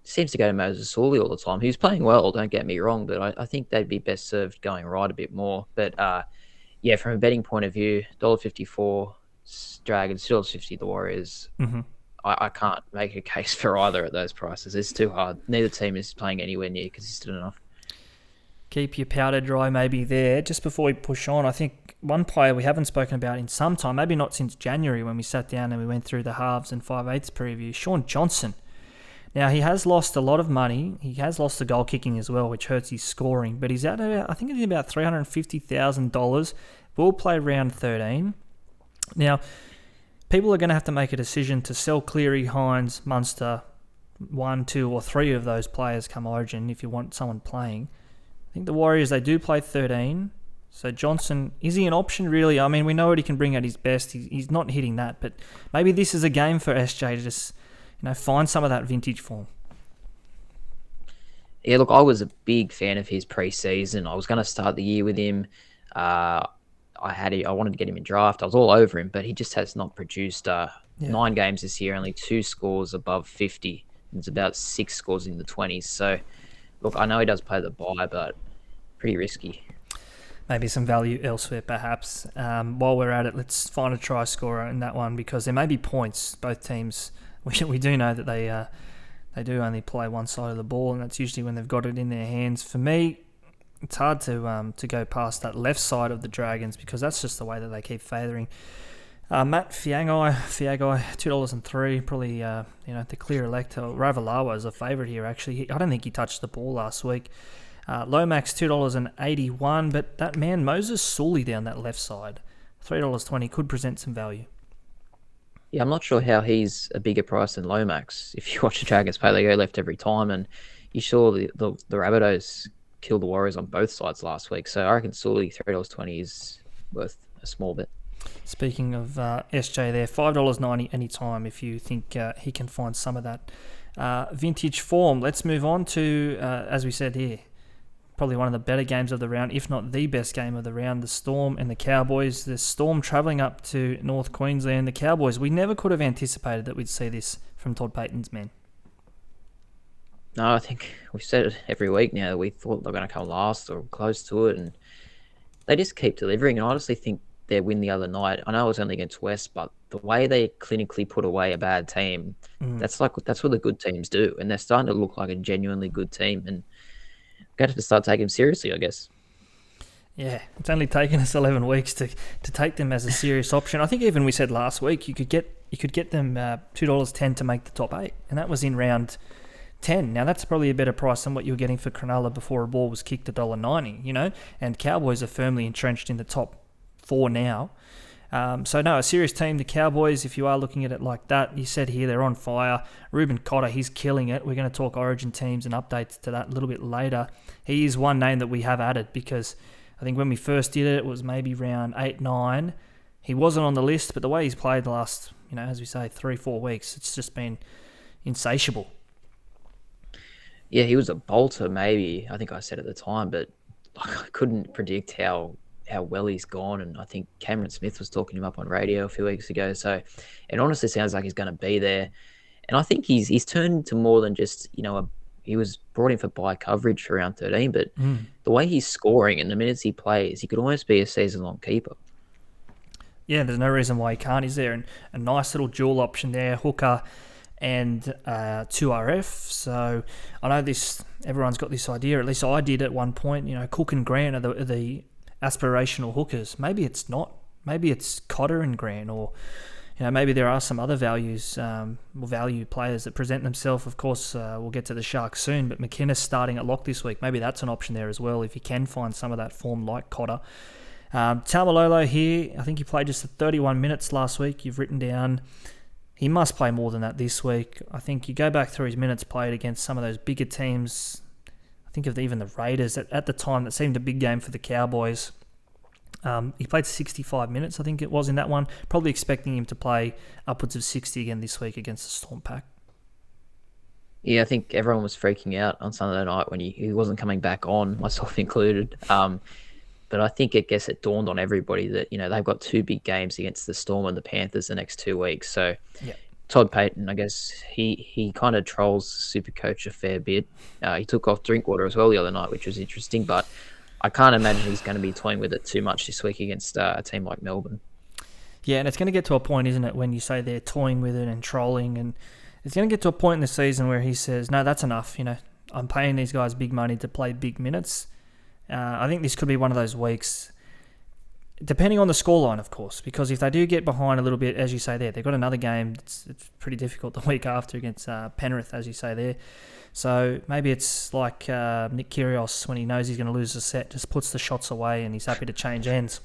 seems to go to Moses Suli all the time. He's playing well, don't get me wrong, but I think they'd be best served going right a bit more. But from a betting point of view, $1.54 Dragons, $2.50 the Warriors. I can't make a case for either at those prices. It's too hard. Neither team is playing anywhere near consistent enough. Keep your powder dry maybe there. Just before we push on, I think one player we haven't spoken about in some time, maybe not since January when we sat down and we went through the halves and 5/8 preview, Sean Johnson. Now, he has lost a lot of money. He has lost the goal kicking as well, which hurts his scoring. But he's at, I think it's about $350,000. Will play round 13. Now, people are going to have to make a decision to sell Cleary, Hines, Munster, 1, 2 or 3 of those players come Origin if you want someone playing. I think the Warriors, they do play 13. So Johnson, is he an option really? I mean, we know what he can bring at his best. He's not hitting that. But maybe this is a game for SJ to just find some of that vintage form. Yeah, look, I was a big fan of his pre-season. I was going to start the year with him. I wanted to get him in draft. I was all over him, but he just has not produced 9 games this year, only 2 scores above 50. It's about 6 scores in the 20s. So, look, I know he does play the bye, but pretty risky. Maybe some value elsewhere, perhaps. While we're at it, let's find a try scorer in that one because there may be points. Both teams, we do know that they do only play one side of the ball, and that's usually when they've got it in their hands. For me, it's hard to go past that left side of the Dragons because that's just the way that they keep favouring. Matt Fiagai, $2.03, probably the clear elect. Ravalawa is a favourite here actually. I don't think he touched the ball last week. Lomax $2.81, but that man Moses Sully down that left side, $3.20 could present some value. Yeah, I'm not sure how he's a bigger price than Lomax. If you watch the Dragons play, they go left every time, and you saw the Rabbitohs kill the Warriors on both sides last week. So I reckon Sully $3.20 is worth a small bit. Speaking of SJ there, $5.90 anytime if you think he can find some of that vintage form. Let's move on to, as we said here, probably one of the better games of the round, if not the best game of the round, the Storm and the Cowboys. The Storm travelling up to North Queensland. The Cowboys, we never could have anticipated that we'd see this from Todd Payten's men. No, I think we've said it every week now that we thought they were going to come last or close to it, and they just keep delivering. And I honestly think their win the other night, I know it was only against West, but the way they clinically put away a bad team, that's what the good teams do, and they're starting to look like a genuinely good team, and we're going to start taking them seriously, I guess. Yeah, it's only taken us 11 weeks to take them as a serious option. I think even we said last week you could get them $2.10 to make the top 8, and that was in round 10. Now that's probably a better price than what you were getting for Cronulla before a ball was kicked $1.90, and Cowboys are firmly entrenched in the top 4 now. So no, a serious team, the Cowboys, if you are looking at it like that. You said here they're on fire. Ruben Cotter, he's killing it. We're going to talk Origin teams and updates to that a little bit later. He is one name that we have added because I think when we first did it, it was maybe round 8, 9. He wasn't on the list, but the way he's played the last, as we say, 3-4 weeks, it's just been insatiable. Yeah, he was a bolter maybe, I think I said at the time, but I couldn't predict how well he's gone, and I think Cameron Smith was talking him up on radio a few weeks ago. So it honestly sounds like he's going to be there, and I think he's turned into more than just he was brought in for bye coverage for round 13, but the way he's scoring and the minutes he plays, he could almost be a season-long keeper. Yeah, there's no reason why he can't. He's there, and a nice little dual option there, hooker and 2RF. So I know everyone's got this idea, at least I did at one point, Cook and Grant are the aspirational hookers. Maybe it's not. Maybe it's Cotter and Grant, or maybe there are some other value players that present themselves. Of course, we'll get to the Sharks soon, but McInnes starting at lock this week. Maybe that's an option there as well if you can find some of that form like Cotter. Taumalolo here, I think he played just 31 minutes last week. You've written down he must play more than that this week. I think you go back through his minutes played against some of those bigger teams. Think of even the Raiders at the time. That seemed a big game for the Cowboys. He played 65 minutes, I think it was, in that one. Probably expecting him to play upwards of 60 again this week against the Storm Pack. Yeah, I think everyone was freaking out on Sunday night when he wasn't coming back on, myself included. But I think it dawned on everybody that they've got 2 big games against the Storm and the Panthers the next 2 weeks. So yeah. Todd Payten, I guess he kind of trolls SuperCoach a fair bit. He took off Drinkwater as well the other night, which was interesting, but I can't imagine he's going to be toying with it too much this week against a team like Melbourne. Yeah, and it's going to get to a point, isn't it, when you say they're toying with it and trolling, and it's going to get to a point in the season where he says, no, that's enough, I'm paying these guys big money to play big minutes. I think this could be one of those weeks. depending on the scoreline, of course, because if they do get behind a little bit, as you say there, they've got another game. It's pretty difficult the week after against Penrith, as you say there. So maybe it's like Nick Kyrgios when he knows he's going to lose a set, just puts the shots away and he's happy to change ends.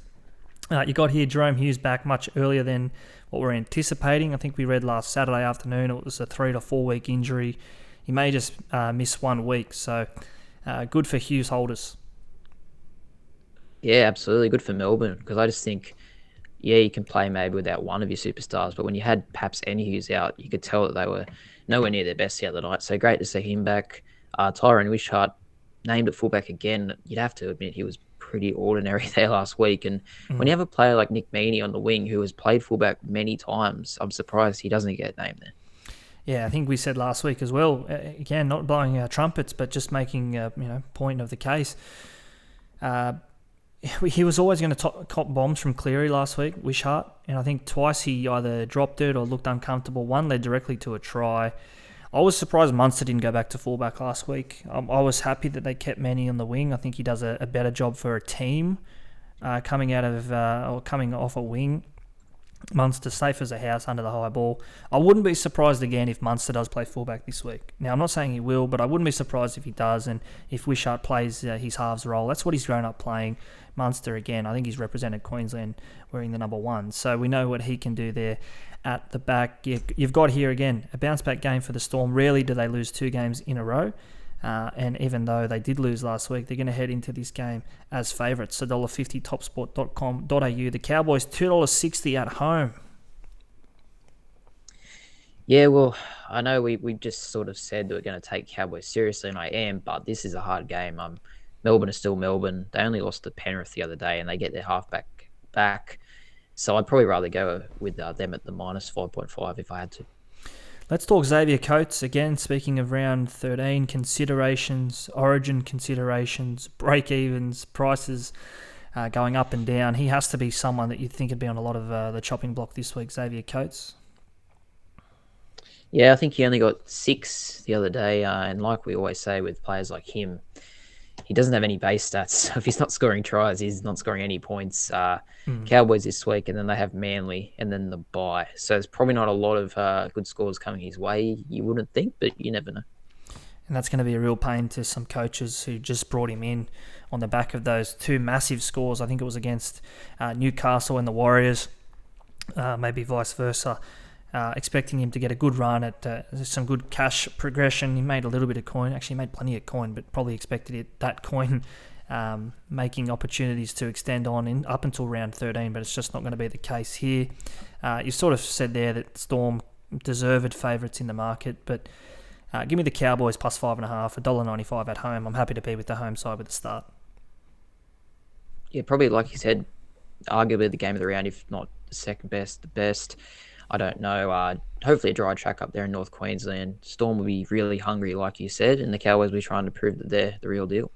You got here Jerome Hughes back much earlier than what we're anticipating. I think we read last Saturday afternoon it was a 3 to 4 week injury. He may just miss 1 week, so good for Hughes holders. Yeah, absolutely. Good for Melbourne, because I just think, you can play maybe without one of your superstars, but when you had Paps and Hughes out, you could tell that they were nowhere near their best the other night. So great to see him back. Tyrone Wishart named at fullback again. You'd have to admit he was pretty ordinary there last week. And when you have a player like Nick Meaney on the wing who has played fullback many times, I'm surprised he doesn't get named there. Yeah, I think we said last week as well, again, not blowing our trumpets, but just making point of the case. He was always going to cop bombs from Cleary last week, Wishart, and I think twice he either dropped it or looked uncomfortable. One led directly to a try. I was surprised Munster didn't go back to fullback last week. I was happy that they kept Manny on the wing. I think he does a better job for a team coming off a wing. Munster safe as a house under the high ball. I wouldn't be surprised again if Munster does play fullback this week. Now, I'm not saying he will, but I wouldn't be surprised if he does, and if Wishart plays his halves role. That's what he's grown up playing. Munster, again, I think he's represented Queensland wearing the number 1, so we know what he can do there at the back. You've got here, again, a bounce-back game for the Storm. Rarely do they lose 2 games in a row. And even though they did lose last week, they're going to head into this game as favourites. $1.50 topsport.com.au. The Cowboys $2.60 at home. Yeah, well, I know we just sort of said that we're going to take Cowboys seriously, and I am, but this is a hard game. Melbourne is still Melbourne. They only lost to Penrith the other day, and they get their halfback back. So I'd probably rather go with them at the minus 5.5 if I had to. Let's talk Xavier Coates. Again, speaking of round 13, considerations, origin considerations, break-evens, prices going up and down. He has to be someone that you'd think would be on a lot of the chopping block this week, Xavier Coates. Yeah, I think he only got 6 the other day. And like we always say with players like him, he doesn't have any base stats. So if he's not scoring tries, he's not scoring any points. Cowboys this week, and then they have Manly, and then the bye. So there's probably not a lot of good scores coming his way, you wouldn't think, but you never know. And that's going to be a real pain to some coaches who just brought him in on the back of those 2 massive scores. I think it was against Newcastle and the Warriors, maybe vice versa. Expecting him to get a good run at some good cash progression. He made a little bit of coin. Actually, he made plenty of coin, but probably expected that coin making opportunities to extend on up until round 13, but it's just not going to be the case here. You sort of said there that Storm deserved favourites in the market, but give me the Cowboys plus 5.5, $1.95 at home. I'm happy to be with the home side with the start. Yeah, probably like you said, arguably the game of the round, if not the second best, the best. I don't know. Hopefully a dry track up there in North Queensland. Storm will be really hungry, like you said, and the Cowboys will be trying to prove that they're the real deal.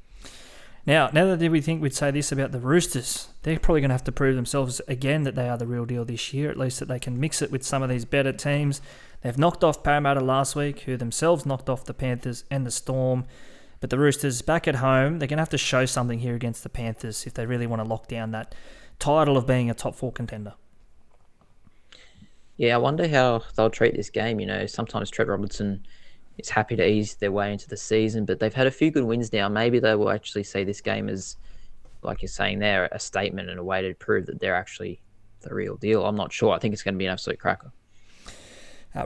Now that we think we'd say this about the Roosters, they're probably going to have to prove themselves again that they are the real deal this year, at least that they can mix it with some of these better teams. They've knocked off Parramatta last week, who themselves knocked off the Panthers and the Storm. But the Roosters, back at home, they're going to have to show something here against the Panthers if they really want to lock down that title of being a top 4 contender. Yeah, I wonder how they'll treat this game. Sometimes Trent Robertson is happy to ease their way into the season, but they've had a few good wins now. Maybe they will actually see this game as, like you're saying there, a statement and a way to prove that they're actually the real deal. I'm not sure. I think it's going to be an absolute cracker.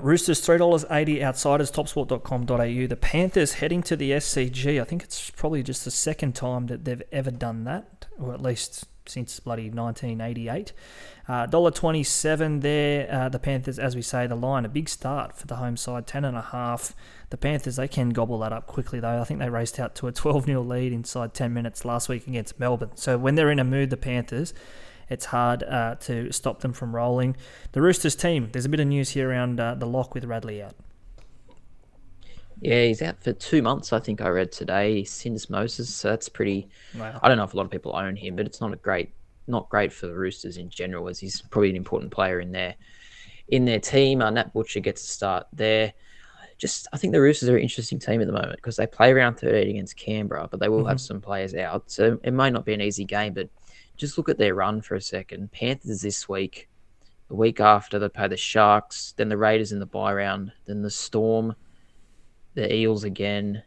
Roosters, $3.80 outsiders, topsport.com.au. The Panthers heading to the SCG. I think it's probably just the second time that they've ever done that, or at least since bloody 1988. $1.27 there. The Panthers, as we say, the line, a big start for the home side, 10.5. The Panthers, they can gobble that up quickly, though. I think they raced out to a 12-0 lead inside 10 minutes last week against Melbourne. So when they're in a mood, the Panthers, it's hard to stop them from rolling. The Roosters team, there's a bit of news here around the lock with Radley out. Yeah, he's out for 2 months, I think I read today. Syndesmosis, so that's pretty... Wow. I don't know if a lot of people own him, but it's not great for the Roosters in general, as he's probably an important player in their team. Nat Butcher gets a start there. I think the Roosters are an interesting team at the moment because they play round 13 against Canberra, but they will have some players out. So it might not be an easy game, but just look at their run for a second. Panthers this week, the week after they play the Sharks, then the Raiders in the bye round, then the Storm, the Eels again,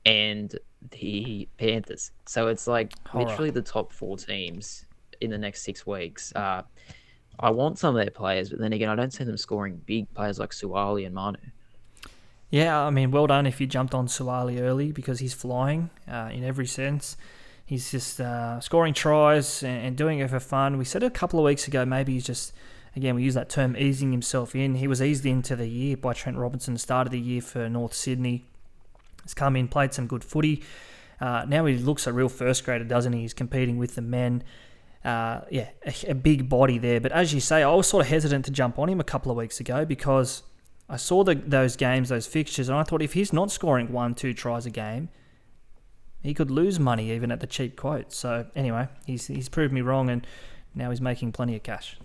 and the Panthers. So it's like literally the top 4 teams in the next 6 weeks. I want some of their players, but then again, I don't see them scoring big players like Suwali and Manu. Yeah, I mean, well done if you jumped on Suwali early because he's flying in every sense. He's just scoring tries and doing it for fun. We said a couple of weeks ago, maybe he's just, again, we use that term, easing himself in. He was eased into the year by Trent Robinson, started the year for North Sydney. He's come in, played some good footy. Now he looks a real first grader, doesn't he? He's competing with the men. A big body there. But as you say, I was sort of hesitant to jump on him a couple of weeks ago because I saw those games, those fixtures, and I thought if he's not scoring 1-2 tries a game, he could lose money even at the cheap quote. So anyway, he's proved me wrong, and now he's making plenty of cash.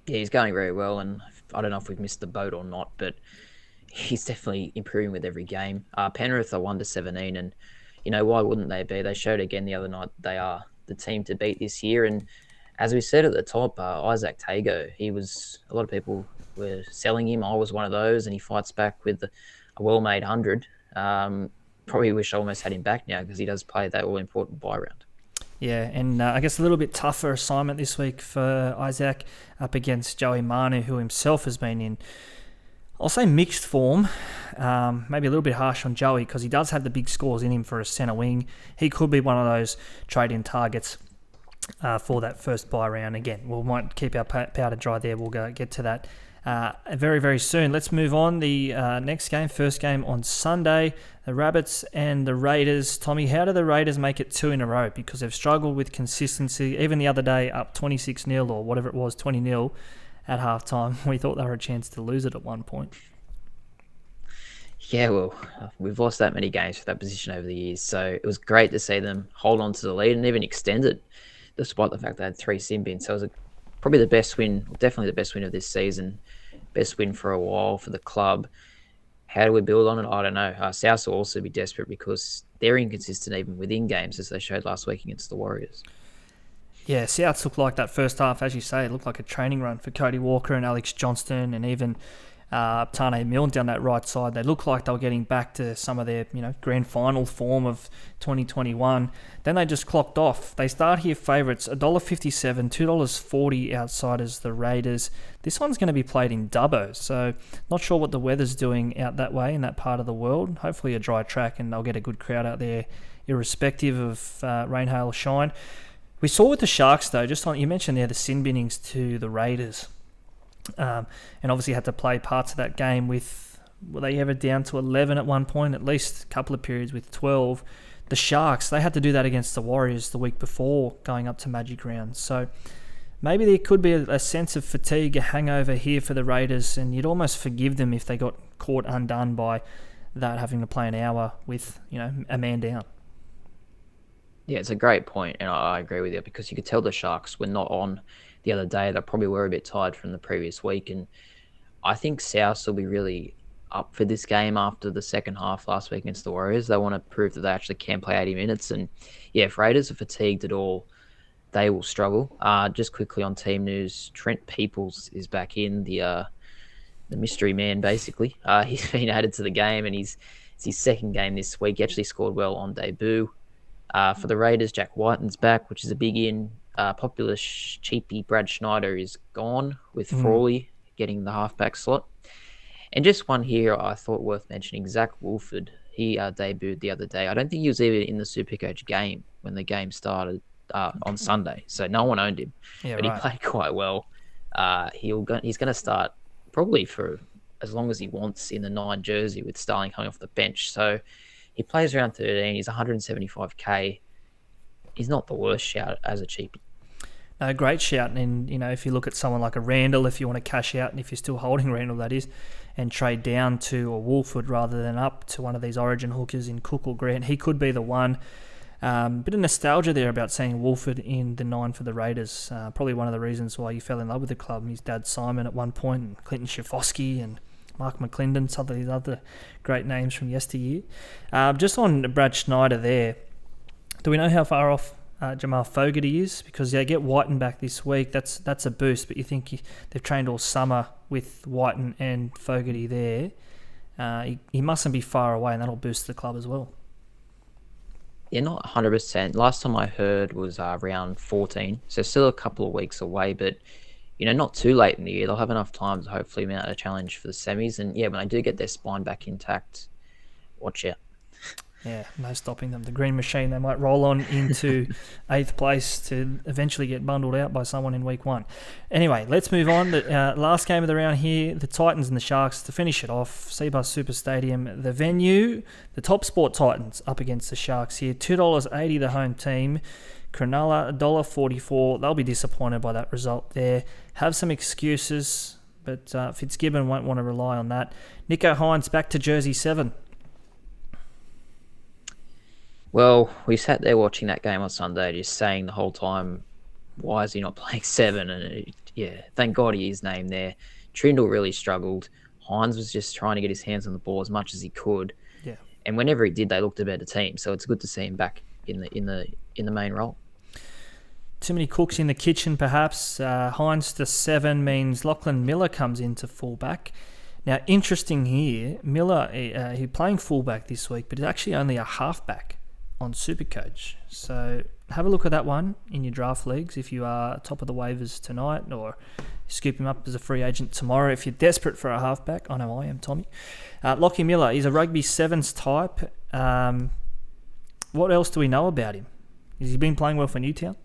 Yeah, he's going very well, and I don't know if we've missed the boat or not, but he's definitely improving with every game. Penrith are 1-17, and why wouldn't they be? They showed again the other night they are the team to beat this year. And as we said at the top, Isaac Tago, a lot of people were selling him. I was one of those, and he fights back with a well-made 100. Probably wish I almost had him back now because he does play that all-important bye round. Yeah, and I guess a little bit tougher assignment this week for Isaac up against Joey Manu, who himself has been in, I'll say, mixed form. Maybe a little bit harsh on Joey because he does have the big scores in him for a centre wing. He could be one of those trade-in targets for that first bye round. Again, we might keep our powder dry there. We'll get to that very, very soon. Let's move on. The next game, first game on Sunday, the Rabbits and the Raiders. Tommy, how do the Raiders make it 2 in a row? Because they've struggled with consistency. Even the other day, up 26-0 or whatever it was, 20-0 at halftime. We thought they were a chance to lose it at one point. Yeah, well, we've lost that many games for that position over the years, so it was great to see them hold on to the lead and even extend it, despite the fact they had 3 sin bins. So it was probably the best win, definitely the best win of this season, best win for a while for the club. How do we build on it? I don't know. South will also be desperate because they're inconsistent even within games, as they showed last week against the Warriors. Yeah, Souths looked like that first half, as you say, it looked like a training run for Cody Walker and Alex Johnston and even Tane Milne down that right side. They looked like they were getting back to some of their grand final form of 2021. Then they just clocked off. They start here favourites, $1.57, $2.40 outsiders, the Raiders. This one's going to be played in Dubbo, so not sure what the weather's doing out that way in that part of the world. Hopefully a dry track and they'll get a good crowd out there irrespective of rain, hail, or shine. We saw with the Sharks, though, you mentioned there the sin binnings to the Raiders. And obviously had to play parts of that game with, were they ever down to 11 at one point? At least a couple of periods with 12. The Sharks, they had to do that against the Warriors the week before going up to Magic Round. So maybe there could be a sense of fatigue, a hangover here for the Raiders, and you'd almost forgive them if they got caught undone by that, having to play an hour with, a man down. Yeah, it's a great point, and I agree with you because you could tell the Sharks were not on the other day. They probably were a bit tired from the previous week, and I think South will be really up for this game after the second half last week against the Warriors. They want to prove that they actually can play 80 minutes, and yeah, if Raiders are fatigued at all, they will struggle. Just quickly on team news, Trent Peoples is back in, the mystery man, basically. He's been added to the game, and it's his second game this week. He actually scored well on debut. For the Raiders, Jack Whiten's back, which is a big in. Popular cheapie Brad Schneider is gone, with Frawley getting the halfback slot. And just one here I thought worth mentioning, Zach Wolford. He debuted the other day. I don't think he was even in the SuperCoach game when the game started on Sunday, so no one owned him. Yeah, but right. He played quite well. He's going to start probably for as long as he wants in the 9 jersey with Starling coming off the bench. So he plays around 13. He's 175k. He's not the worst shout as a cheapie. No, great shout. And, if you look at someone like a Randall, if you want to cash out, and if you're still holding Randall, that is, and trade down to a Wolford rather than up to one of these origin hookers in Cook or Grant, he could be the one. Bit of nostalgia there about seeing Wolford in the 9 for the Raiders. Probably one of the reasons why you fell in love with the club. His dad, Simon, at one point, and Clinton Schifosky and Mark McClendon, some of these other great names from yesteryear. Just on Brad Schneider there, do we know how far off Jamal Fogarty is, because they get Whiten back this week. That's a boost, but you think they've trained all summer with Whiten and Fogarty there. He mustn't be far away, and that'll boost the club as well. Yeah, not 100%. Last time I heard was round 14, so still a couple of weeks away, but not too late in the year. They'll have enough time to hopefully mount a challenge for the semis. And yeah, when they do get their spine back intact, watch out. Yeah, no stopping them. The Green Machine, they might roll on into 8th place to eventually get bundled out by someone in week 1. Anyway, let's move on. The last game of the round here, the Titans and the Sharks to finish it off. Seabus Super Stadium, the venue. The Top Sport Titans up against the Sharks here. $2.80 the home team. Cronulla, $1.44. They'll be disappointed by that result there. Have some excuses, but Fitzgibbon won't want to rely on that. Nicho Hynes back to jersey 7. Well, we sat there watching that game on Sunday, just saying the whole time, why is he not playing 7? And thank God he is named there. Trindle really struggled. Hynes was just trying to get his hands on the ball as much as he could. Yeah. And whenever he did, they looked a better team. So it's good to see him back in the main role. Too many cooks in the kitchen, perhaps. Hynes to 7 means Lachlan Miller comes into fullback. Now, interesting here, Miller, he's playing fullback this week, but he's actually only a halfback on SuperCoach. So have a look at that one in your draft leagues if you are top of the waivers tonight, or scoop him up as a free agent tomorrow if you're desperate for a halfback. I know I am, Tommy. Lachie Miller, he's a rugby sevens type. What else do we know about him? Has he been playing well for Newtown?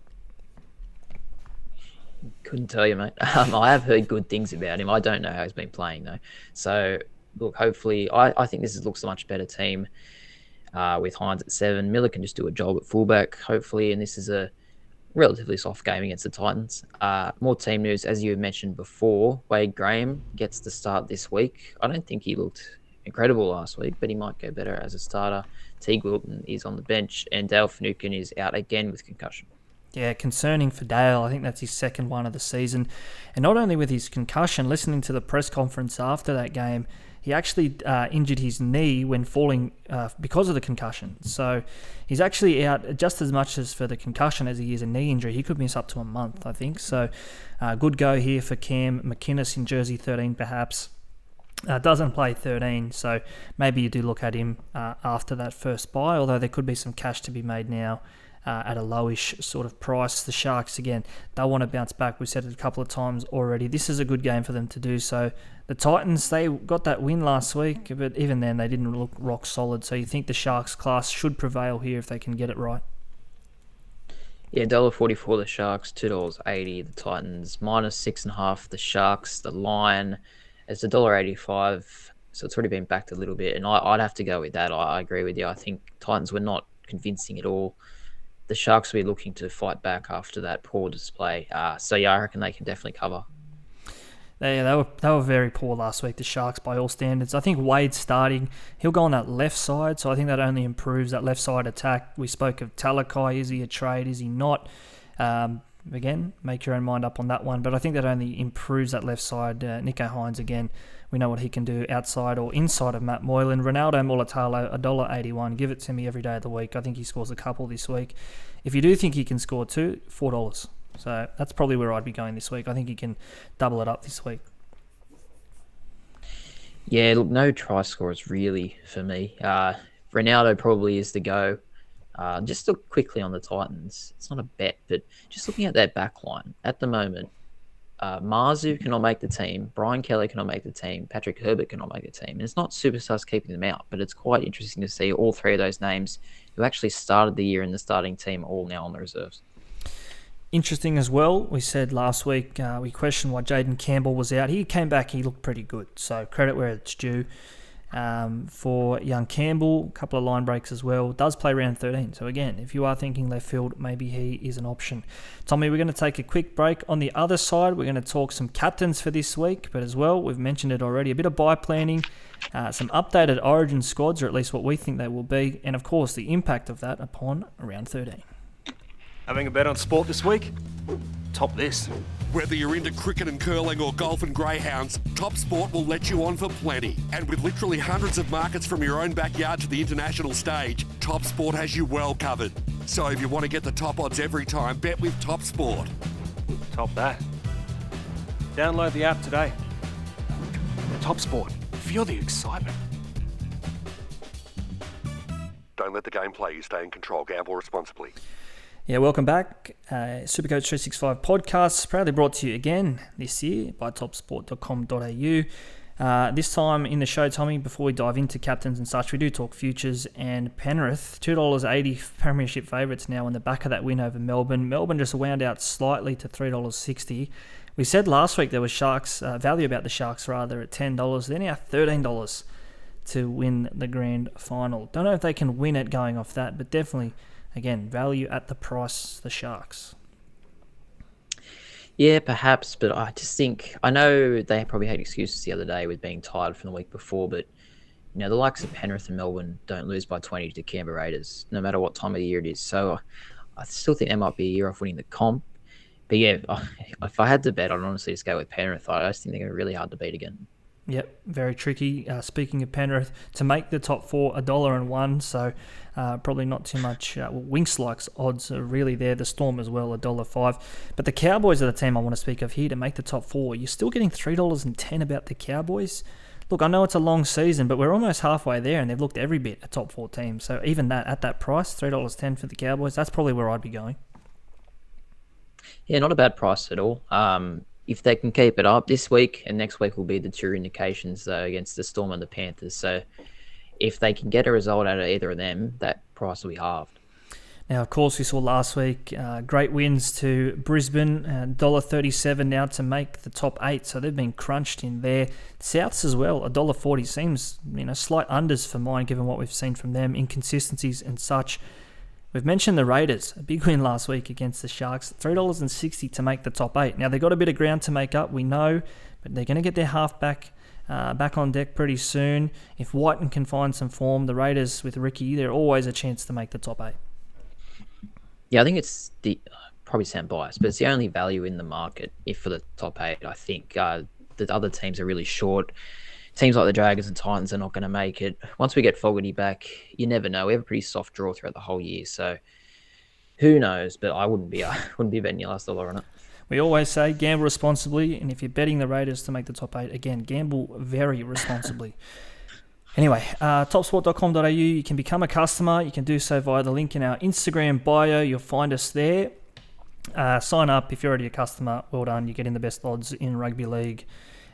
Couldn't tell you, mate. I have heard good things about him. I don't know how he's been playing, though. So, look, hopefully, I think this looks a much better team with Hynes at 7. Miller can just do a job at fullback, hopefully, and this is a relatively soft game against the Titans. More team news, as you mentioned before, Wade Graham gets the start this week. I don't think he looked incredible last week, but he might go better as a starter. Teague Wilton is on the bench, and Dale Finucane is out again with concussion. Yeah, concerning for Dale. I think that's his second one of the season. And not only with his concussion, listening to the press conference after that game, he actually injured his knee when falling because of the concussion. So he's actually out just as much as for the concussion as he is a knee injury. He could miss up to a month, I think. So good go here for Cam McInnes in jersey 13 perhaps. Doesn't play 13, so maybe you do look at him after that first bye, although there could be some cash to be made now at a lowish sort of price. The Sharks, again, they'll want to bounce back. We've said it a couple of times already. This is a good game for them to do so. The Titans, they got that win last week, but even then they didn't look rock solid, so you think the Sharks class should prevail here if they can get it right. Yeah, $1.44 the Sharks, $2.80 the Titans, -6.5 the Sharks. The line is $1.85, so it's already been backed a little bit, and I'd have to go with that. I agree with you. I think Titans were not convincing at all. The Sharks will be looking to fight back after that poor display. So yeah, I reckon they can definitely cover. They were very poor last week, the Sharks, by all standards. I think Wade's starting. He'll go on that left side, so I think that only improves that left side attack. We spoke of Talakai. Is he a trade? Is he not? Again, make your own mind up on that one. But I think that only improves that left side. Nicho Hynes, again, we know what he can do outside or inside of Matt Moylan. Ronaldo Mulatalo, $1.81. Give it to me every day of the week. I think he scores a couple this week. If you do think he can score two, $4. So that's probably where I'd be going this week. I think he can double it up this week. Yeah, look, no try scorers really for me. Ronaldo probably is the go. Just look quickly on the Titans. It's not a bet, but just looking at their back line at the moment, Marzu cannot make the team. Brian Kelly cannot make the team. Patrick Herbert cannot make the team. And it's not superstars keeping them out, but it's quite interesting to see all three of those names who actually started the year in the starting team all now on the reserves. Interesting as well, we said last week, we questioned why Jaden Campbell was out. He came back, he looked pretty good. So credit where it's due. For young Campbell, a couple of line breaks as well. Does play round 13. So again, if you are thinking left field, maybe he is an option. Tommy, we're going to take a quick break. On the other side, we're going to talk some captains for this week, but as well, we've mentioned it already, a bit of buy planning, some updated Origin squads, or at least what we think they will be, and of course the impact of that upon round 13. Having a bet on sport this week? Top this. Whether you're into cricket and curling or golf and greyhounds, Top Sport will let you on for plenty. And with literally hundreds of markets from your own backyard to the international stage, Top Sport has you well covered. So if you want to get the top odds every time, bet with Top Sport. Top that. Download the app today. Top Sport. Feel the excitement. Don't let the game play you. Stay in control. Gamble responsibly. Yeah, welcome back. SuperCoach365 podcast, proudly brought to you again this year by topsport.com.au. This time in the show, Tommy, before we dive into captains and such, we do talk futures and Penrith. $2.80 premiership favourites now on the back of that win over Melbourne. Melbourne just wound out slightly to $3.60. We said last week there was Sharks value about the Sharks rather at $10. They're now $13 to win the grand final. Don't know if they can win it going off that, but definitely, again, value at the price, the Sharks. Yeah, perhaps, but I just think, I know they probably had excuses the other day with being tired from the week before, but you know, the likes of Penrith and Melbourne don't lose by 20 to Canberra Raiders, no matter what time of the year it is. So I still think they might be a year off winning the comp. But yeah, if I had to bet, I'd honestly just go with Penrith. I just think they're going to be really hard to beat again. Yep, very tricky. Speaking of Penrith, to make the top four, $1.01, so probably not too much. Winks likes odds are really there. The Storm as well, $1.05. But the Cowboys are the team I want to speak of here to make the top four. You're still getting $3.10 about the Cowboys. Look, I know it's a long season, but we're almost halfway there, and they've looked every bit a top four team. So even that, at that price, $3.10 for the Cowboys, that's probably where I'd be going. Yeah, not a bad price at all. If they can keep it up this week, and next week will be the two indications against the Storm and the Panthers. So if they can get a result out of either of them, that price will be halved. Now, of course, we saw last week great wins to Brisbane, $1.37 now to make the top 8. So they've been crunched in there. Souths as well, $1.40 seems slight unders for mine given what we've seen from them, inconsistencies and such. We've mentioned the Raiders, a big win last week against the Sharks, $3.60 to make the top 8. Now, they've got a bit of ground to make up, we know, but they're going to get their halfback back on deck pretty soon. If Whiten can find some form, the Raiders with Ricky, they're always a chance to make the top 8. Yeah, I think it's probably sound biased, but it's the only value in the market if for the top 8. I think the other teams are really short. Teams like the Dragons and Titans are not going to make it. Once we get Fogarty back, you never know. We have a pretty soft draw throughout the whole year, so who knows? But I wouldn't be betting your last dollar on it. We always say gamble responsibly, and if you're betting the Raiders to make the top 8, again, gamble very responsibly. Anyway, topsport.com.au, you can become a customer. You can do so via the link in our Instagram bio. You'll find us there. Sign up if you're already a customer. Well done. You're getting the best odds in rugby league,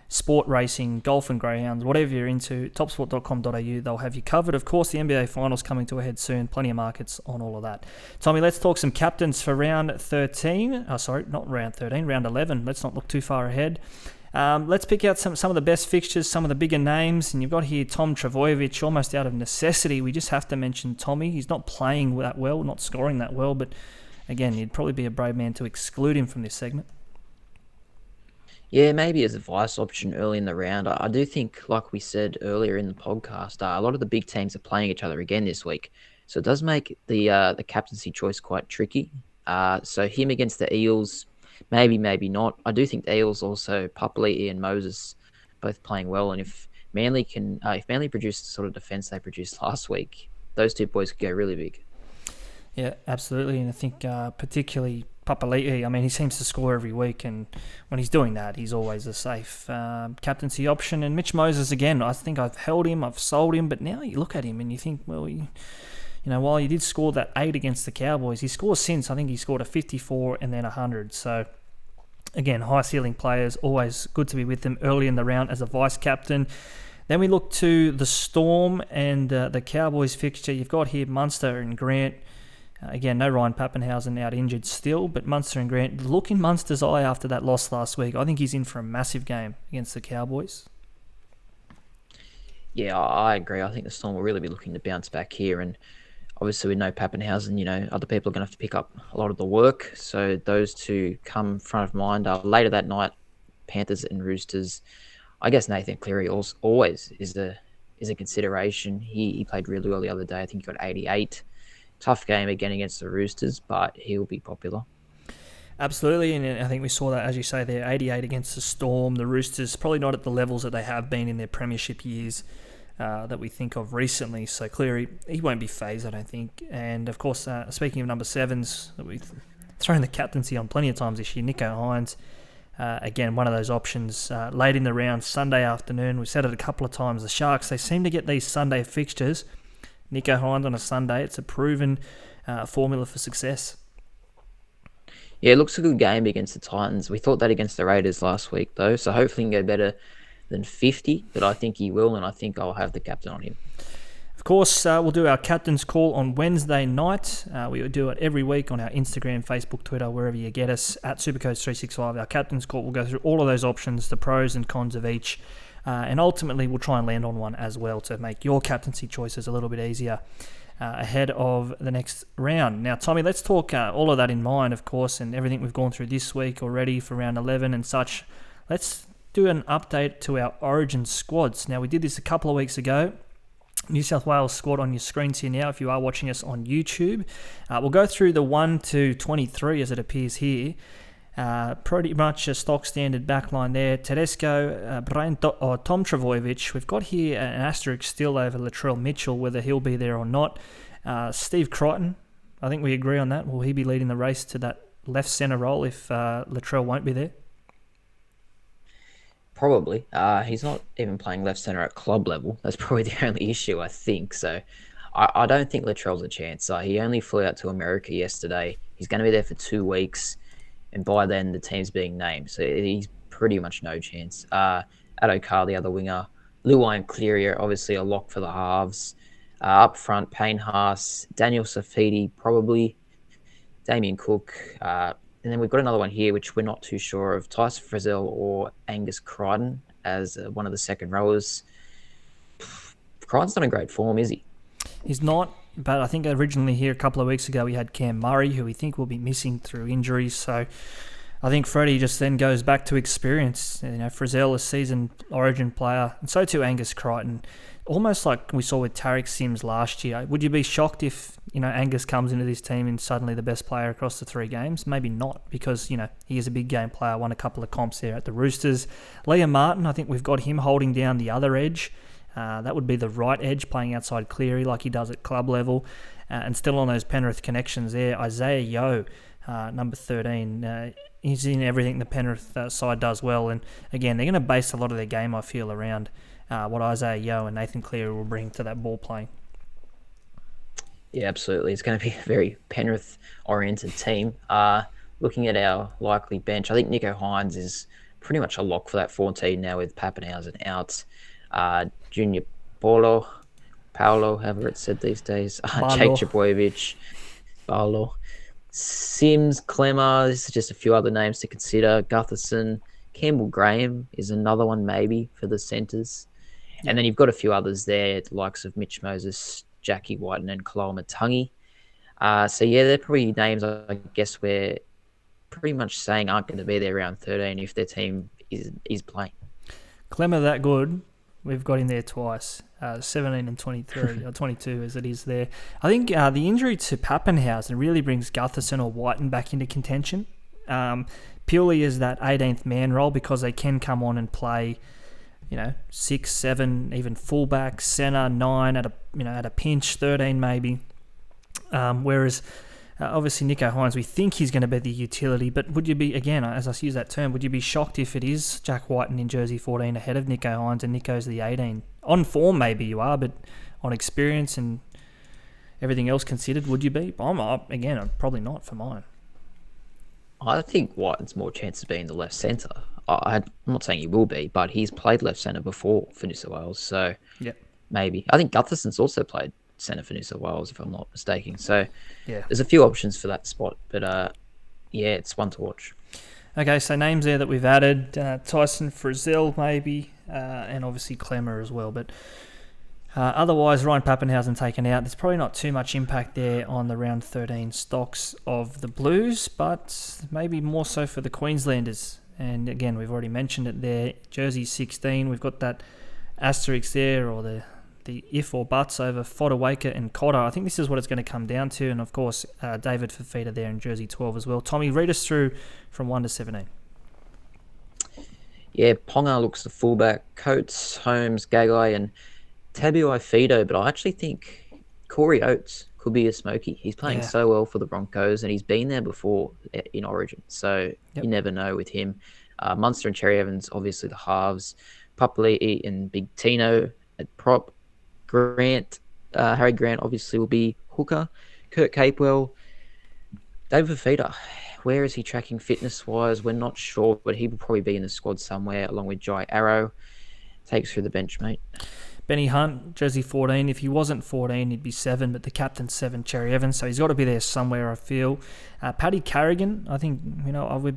sport racing, golf and greyhounds, whatever you're into, topsport.com.au, they'll have you covered. Of course, the NBA Finals coming to a head soon. Plenty of markets on all of that. Tommy, let's talk some captains for round 13. Round 11. Let's not look too far ahead. Let's pick out some of the best fixtures, some of the bigger names. And you've got here Tom Trbojevic, almost out of necessity. We just have to mention Tommy. He's not playing that well, not scoring that well. But again, you'd probably be a brave man to exclude him from this segment. Yeah, maybe as a vice option early in the round. I do think, like we said earlier in the podcast, a lot of the big teams are playing each other again this week. So it does make the captaincy choice quite tricky. So him against the Eels, maybe not. I do think the Eels also, Papali'i and Moses, both playing well. And if Manly produce the sort of defence they produced last week, those two boys could go really big. Yeah, absolutely. And I think particularly Papali'i, I mean, he seems to score every week, and when he's doing that, he's always a safe captaincy option. And Mitch Moses, again, I think I've held him, I've sold him, but now you look at him and you think, well, while he did score that 8 against the Cowboys, he scored since. I think he scored a 54 and then 100. So, again, high-ceiling players, always good to be with them early in the round as a vice-captain. Then we look to the Storm and the Cowboys fixture. You've got here Munster and Grant. Again, no Ryan Pappenhausen out injured still, but Munster and Grant, look in Munster's eye after that loss last week. I think he's in for a massive game against the Cowboys. Yeah, I agree. I think the Storm will really be looking to bounce back here. And obviously we know Pappenhausen, other people are going to have to pick up a lot of the work. So those two come front of mind. Later that night, Panthers and Roosters. I guess Nathan Cleary always is a consideration. He played really well the other day. I think he got 88. Tough game again against the Roosters, but he'll be popular. Absolutely, and I think we saw that, as you say there, 88 against the Storm. The Roosters probably not at the levels that they have been in their premiership years. that we think of recently. So Cleary, he won't be phased, I don't think. And of course, speaking of number 7s, that we've thrown the captaincy on plenty of times this year, Nicho Hynes. Again, one of those options late in the round, Sunday afternoon. We've said it a couple of times. The Sharks, they seem to get these Sunday fixtures. Nicho Hynes on a Sunday, it's a proven formula for success. Yeah, it looks a good game against the Titans. We thought that against the Raiders last week, though, so hopefully he can go better than 50, but I think he will, and I think I'll have the captain on him. Of course, we'll do our captain's call on Wednesday night. We will do it every week on our Instagram, Facebook, Twitter, wherever you get us, at SuperCoach365. Our captain's call will go through all of those options, the pros and cons of each, and ultimately we'll try and land on one as well to make your captaincy choices a little bit easier ahead of the next round. Now, Tommy, let's talk all of that in mind, of course, and everything we've gone through this week already for round 11 and such. Let's do an update to our Origin squads. Now, we did this a couple of weeks ago. New South Wales squad on your screens here now if you are watching us on YouTube. We'll go through the 1 to 23 as it appears here. Pretty much a stock standard backline there. Tedesco, Tom Trbojevic. We've got here an asterisk still over Latrell Mitchell, whether he'll be there or not. Steve Crichton, I think we agree on that. Will he be leading the race to that left centre role if Latrell won't be there? Probably. He's not even playing left centre at club level. That's probably the only issue, I think. So I don't think Latrell's a chance. He only flew out to America yesterday. He's going to be there for 2 weeks. And by then, the team's being named. So he's pretty much no chance. Addo Carr, the other winger. Luai and Cleary are obviously a lock for the halves. Up front, Payne Haas, Daniel Safidi, probably. Damien Cook. And then we've got another one here, which we're not too sure of. Tyson Frizzell or Angus Crichton as one of the second rowers. Crichton's not in great form, is he? He's not, but I think originally here a couple of weeks ago we had Cam Murray, who we think will be missing through injuries. So I think Freddie just then goes back to experience. Frizzell, a seasoned Origin player, and so too Angus Crichton. Almost like we saw with Tariq Sims last year. Would you be shocked if Angus comes into this team and suddenly the best player across the 3 games? Maybe not, because he is a big game player. Won a couple of comps there at the Roosters. Liam Martin, I think we've got him holding down the other edge. That would be the right edge, playing outside Cleary like he does at club level, and still on those Penrith connections there. Isaiah Yeo, number 13. He's in everything the Penrith side does well, and again, they're going to base a lot of their game, I feel, around what Isaiah Yeo and Nathan Cleary will bring to that ball playing. Yeah, absolutely. It's going to be a very Penrith-oriented team. Looking at our likely bench, I think Nicho Hynes is pretty much a lock for that 14 now with Pappenhausen out. Junior Paolo, however it's said these days. Jake Trbojevic, Paolo. Sims, Clemmer, this is just a few other names to consider. Gutherson, Campbell Graham is another one maybe for the centres. And then you've got a few others there, the likes of Mitch Moses, Jackie Whiten and Kaloa Matangi. So yeah, they're probably names I guess we're pretty much saying aren't going to be there around 13 if their team is playing. Clemmer that good. We've got him there twice, 17 and 23, or 22 as it is there. I think the injury to Pappenhausen really brings Gutherson or Whiten back into contention, purely as that 18th man role, because they can come on and play, 6, 7, even fullback, centre, 9 at a pinch, 13 maybe. Whereas obviously Nicho Hynes, we think he's going to be the utility, but would you be, again, as I use that term, would you be shocked if it is Jack Whiten in jersey 14 ahead of Nicho Hynes and Nicho's the 18? On form maybe you are, but on experience and everything else considered, would you be? I'm probably not for mine. I think Whiten's more chance of being the left centre. I'm not saying he will be, but he's played left centre before for New South Wales, so maybe. I think Gutherson's also played centre for New South Wales, if I'm not mistaken. So there's a few options for that spot, but it's one to watch. Okay, so names there that we've added, Tyson Frizzell maybe, and obviously Clemmer as well, but otherwise Ryan Pappenhausen taken out. There's probably not too much impact there on the round 13 stocks of the Blues, but maybe more so for the Queenslanders. And again, we've already mentioned it there, jersey 16, we've got that asterisk there, or the if or buts over Fodawaker and Cotter. I think this is what it's going to come down to. And of course, David Fafita there in jersey 12 as well. Tommy, read us through from 1 to 17. Yeah, Ponga looks the fullback. Coates, Holmes, Gagai, and Tabuai Fido, but I actually think Corey Oates could be a smoky. He's playing Yeah. so well for the Broncos, and he's been there before in Origin, so Yep. you never know with him. Munster and Cherry Evans, obviously the halves. Papali'i and Big Tino at prop. Harry Grant obviously will be hooker. Kurt Capewell, David Fifita. Where is he tracking fitness-wise? We're not sure, but he will probably be in the squad somewhere, along with Jai Arrow. Takes through the bench, mate. Benny Hunt, jersey 14. If he wasn't 14, he'd be 7, but the captain's 7, Cherry Evans, so he's got to be there somewhere, I feel. Paddy Carrigan, I think, we've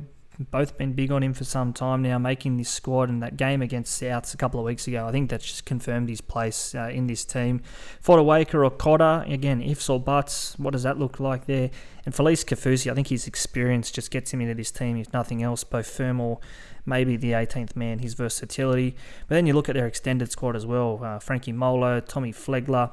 both been big on him for some time now, making this squad, and that game against Souths a couple of weeks ago, I think that's just confirmed his place in this team. Fodawaker or Cotter, again, ifs or buts, what does that look like there? And Felice Kafusi, I think his experience just gets him into this team, if nothing else, both firm or maybe the 18th man, his versatility. But then you look at their extended squad as well. Frankie Molo, Tommy Flegler,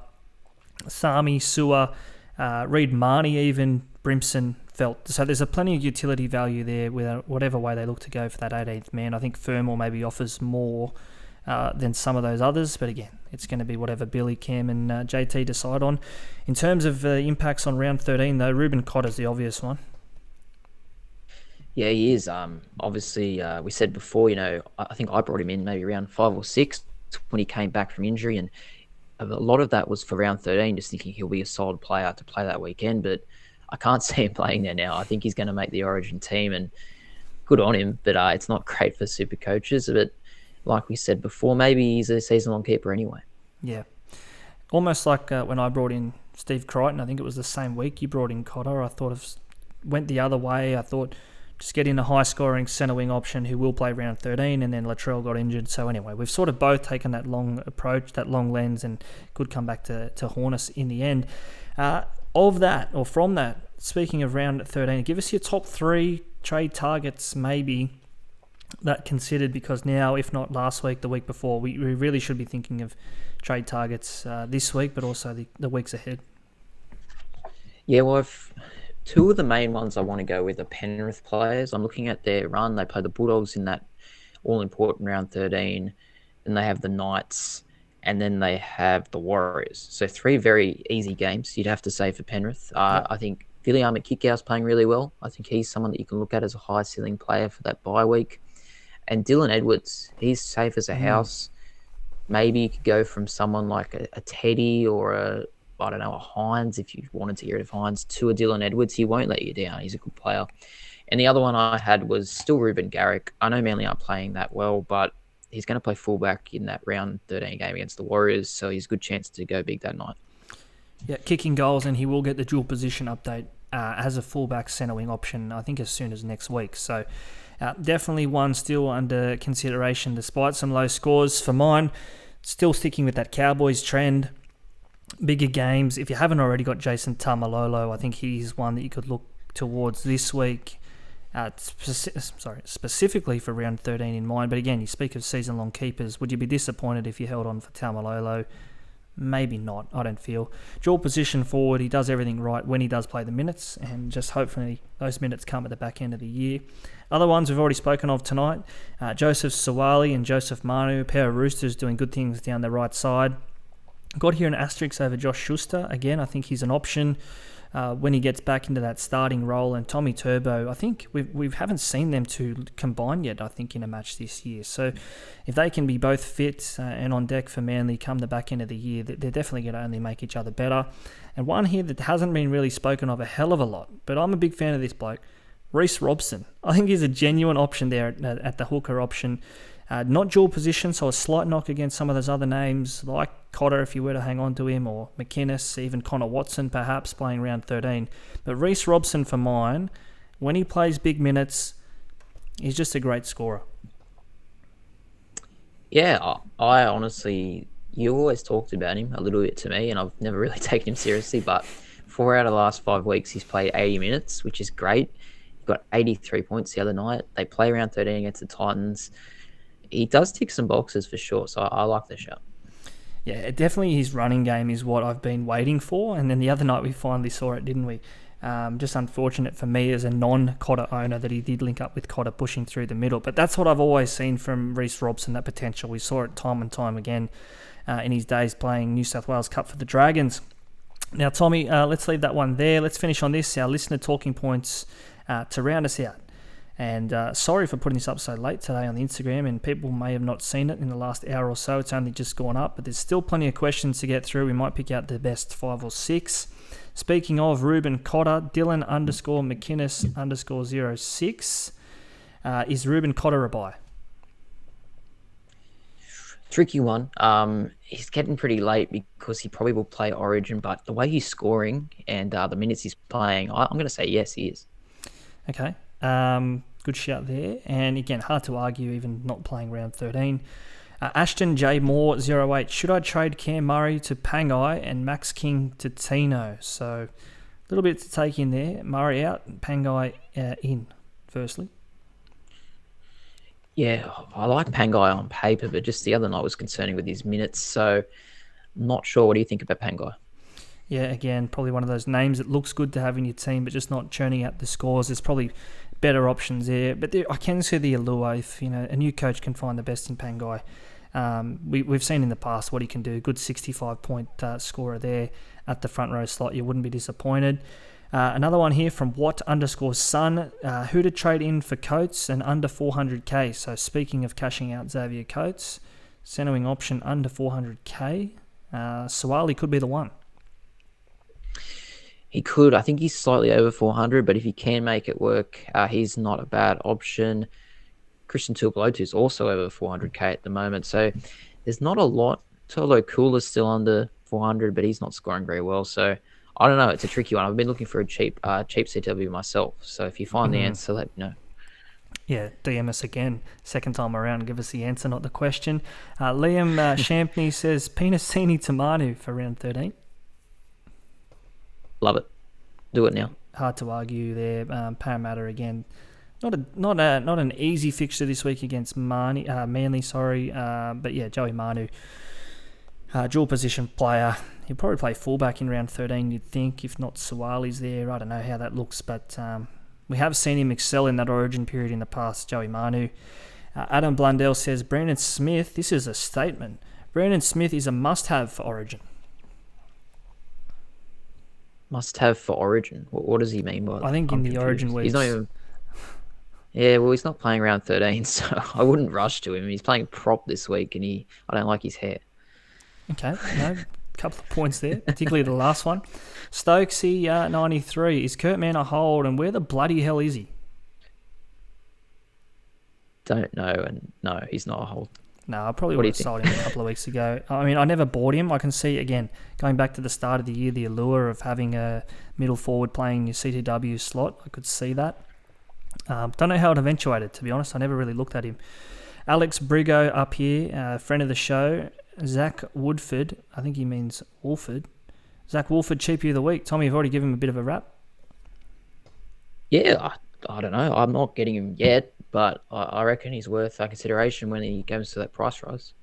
Sami, Sua, Reid Marnie even, Brimson, Felt. So there's a plenty of utility value there with whatever way they look to go for that 18th man. I think Fermor maybe offers more than some of those others. But again, it's going to be whatever Billy, Cam and JT decide on. In terms of impacts on round 13 though, Ruben Cotter's the obvious one. Yeah, he is. Obviously, we said before, I think I brought him in maybe around 5 or 6 when he came back from injury. And a lot of that was for round 13, just thinking he'll be a solid player to play that weekend. But I can't see him playing there now. I think he's going to make the Origin team, and good on him. But it's not great for super coaches. But like we said before, maybe he's a season-long keeper anyway. Yeah. Almost like when I brought in Steve Crichton, I think it was the same week you brought in Cotter. I went the other way. I thought just get in a high-scoring centre wing option who will play round 13, and then Latrell got injured. So anyway, we've sort of both taken that long approach, that long lens, and could come back to haunt us in the end. From that, speaking of round 13, give us your top 3 trade targets maybe that considered, because now, if not last week, the week before, we really should be thinking of trade targets this week, but also the weeks ahead. Yeah, well, two of the main ones I want to go with are Penrith players. I'm looking at their run. They play the Bulldogs in that all-important round 13, and they have the Knights, and then they have the Warriors. So 3 very easy games, you'd have to say, for Penrith. I think William Kikau's playing really well. I think he's someone that you can look at as a high-ceiling player for that bye week. And Dylan Edwards, he's safe as a house. Maybe you could go from someone like a Teddy or a Hines, if you wanted to get rid of Hines, to a Dylan Edwards. He won't let you down. He's a good player. And the other one I had was still Ruben Garrick. I know Manly aren't playing that well, but he's going to play fullback in that round 13 game against the Warriors, so he's a good chance to go big that night. Yeah, kicking goals, and he will get the dual position update as a fullback centre wing option, I think as soon as next week. So definitely one still under consideration despite some low scores. For mine, still sticking with that Cowboys trend. Bigger games. If you haven't already got Jason Tamalolo, I think he's one that you could look towards this week, specifically for round 13 in mind. But again, you speak of season-long keepers. Would you be disappointed if you held on for Tamalolo? Maybe not, I don't feel. Dual position forward, he does everything right when he does play the minutes, and just hopefully those minutes come at the back end of the year. Other ones we've already spoken of tonight, Joseph Sawali and Joseph Manu, a pair of Roosters doing good things down the right side. Got here an asterisk over Josh Schuster. Again, I think he's an option when he gets back into that starting role. And Tommy Turbo, I think we haven't seen them two combine yet, I think, in a match this year. So if they can be both fit and on deck for Manly come the back end of the year, they're definitely going to only make each other better. And one here that hasn't been really spoken of a hell of a lot, but I'm a big fan of this bloke, Reece Robson. I think he's a genuine option there at the hooker option. Not dual position, so a slight knock against some of those other names, like Cotter if you were to hang on to him, or McInnes, even Connor Watson perhaps playing round 13. But Reece Robson for mine, when he plays big minutes, he's just a great scorer. Yeah, I honestly, you always talked about him a little bit to me, and I've never really taken him seriously, but 4 out of the last 5 weeks he's played 80 minutes, which is great. He got 83 points the other night. They play round 13 against the Titans. He does tick some boxes for sure, so I like the shot. Yeah, definitely his running game is what I've been waiting for, and then the other night we finally saw it, didn't we? Just unfortunate for me as a non-Cotter owner that he did link up with Cotter pushing through the middle, but that's what I've always seen from Reece Robson, that potential. We saw it time and time again. in his days playing New South Wales Cup for the Dragons. Now, Tommy, let's leave that one there. Let's finish on this, our listener talking points to round us out. And sorry for putting this up so late today on the Instagram, and people may have not seen it in the last hour or so. It's only just gone up, but there's still plenty of questions to get through. We might pick out the best 5 or 6. Speaking of Ruben Cotter, Dylan_McInnes_06. Is Ruben Cotter a buy? Tricky one. He's getting pretty late because he probably will play Origin, but the way he's scoring and the minutes he's playing, I'm going to say yes, he is. Okay. Good shout there. And again, hard to argue even not playing round 13. Ashton J. Moore 08. Should I trade Cam Murray to Pangai and Max King to Tino? So a little bit to take in there. Murray out, Pangai in, firstly. Yeah, I like Pangai on paper, but just the other night was concerning with his minutes. So not sure. What do you think about Pangai? Yeah, again, probably one of those names that looks good to have in your team, but just not churning out the scores. There's probably better options there. But I can see the allure if a new coach can find the best in Pangai. We've seen in the past what he can do. Good 65-point scorer there at the front row slot. You wouldn't be disappointed. Another one here from Watt_Sun. Who to trade in for Coates and under 400k. So speaking of cashing out Xavier Coates, centering option under 400k. Suwali could be the one. He could. I think he's slightly over 400, but if he can make it work, he's not a bad option. Christian Tuipulotu is also over 400k at the moment, so there's not a lot. Tolo Kula's still under 400, but he's not scoring very well. So I don't know. It's a tricky one. I've been looking for a cheap CW myself. So if you find the answer, let me know. Yeah, DM us again. Second time around, give us the answer, not the question. Liam Champney says Pinasini to Manu for round 13. Love it. Do it now. Hard to argue there. Parramatta again. Not an easy fixture this week against Manly. But yeah, Joey Manu, dual position player. He'll probably play fullback in round 13. You'd think, if not Suwali's there. I don't know how that looks, but we have seen him excel in that Origin period in the past. Joey Manu. Adam Blundell says Brandon Smith. This is a statement. Brandon Smith is a must-have for Origin. Must have for Origin. What does he mean by that? I think in the Origin weeks. He's not even. Yeah, well, he's not playing round 13, so I wouldn't rush to him. He's playing prop this week, and I don't like his hair. Okay, couple of points there, particularly the last one. Stokesy 93. Is Kurt Mann a hold, and where the bloody hell is he? Don't know, and no, he's not a hold. No, I probably would have sold him a couple of weeks ago. I mean, I never bought him. I can see, again, going back to the start of the year, the allure of having a middle forward playing your CTW slot. I could see that. Don't know how it eventuated, to be honest. I never really looked at him. Alex Brigo up here, friend of the show. Zach Woodford. I think he means Wolford. Zach Wolford, cheapie of the week. Tommy, you've already given him a bit of a rap. Yeah, I don't know. I'm not getting him yet, but I reckon he's worth consideration when he comes to that price rise.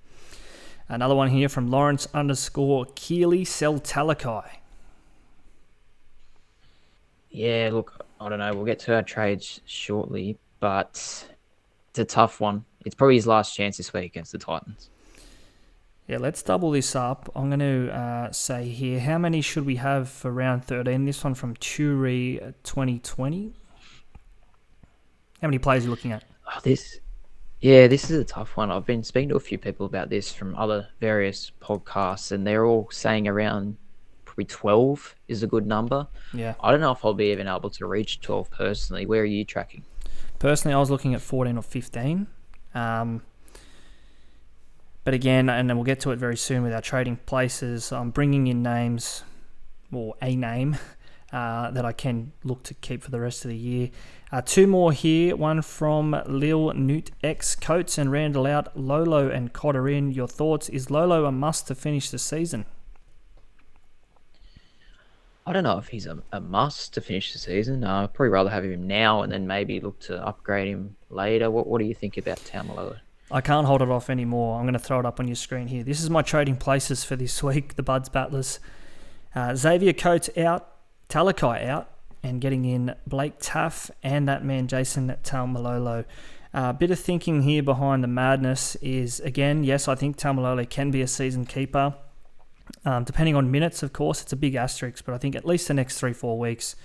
Another one here from Lawrence_Keely, sell Talakai. Yeah, look, I don't know. We'll get to our trades shortly, but it's a tough one. It's probably his last chance this week against the Titans. Yeah, let's double this up. I'm going to say here, how many should we have for round 13? This one from Turi 2020. How many players are you looking at? This is a tough one. I've been speaking to a few people about this from other various podcasts, and they're all saying around probably 12 is a good number. Yeah. I don't know if I'll be even able to reach 12 personally. Where are you tracking? Personally, I was looking at 14 or 15. But again, and then we'll get to it very soon with our trading places, I'm bringing in names, or a name, that I can look to keep for the rest of the year. Two more here, one from Lil Newt X, Coates and Randall out, Lolo and Cotter in. Your thoughts, is Lolo a must to finish the season? I don't know if he's a must to finish the season. I'd probably rather have him now and then maybe look to upgrade him later. What do you think about Taumalolo? I can't hold it off anymore. I'm going to throw it up on your screen here. This is my trading places for this week, the Buds Battlers. Xavier Coates out, Talakai out, and getting in Blake Taff and that man Jason Taumalolo. Bit of thinking here behind the madness is, again, yes, I think Taumalolo can be a season keeper. Depending on minutes, of course, it's a big asterisk, but I think at least the next 3-4 weeks,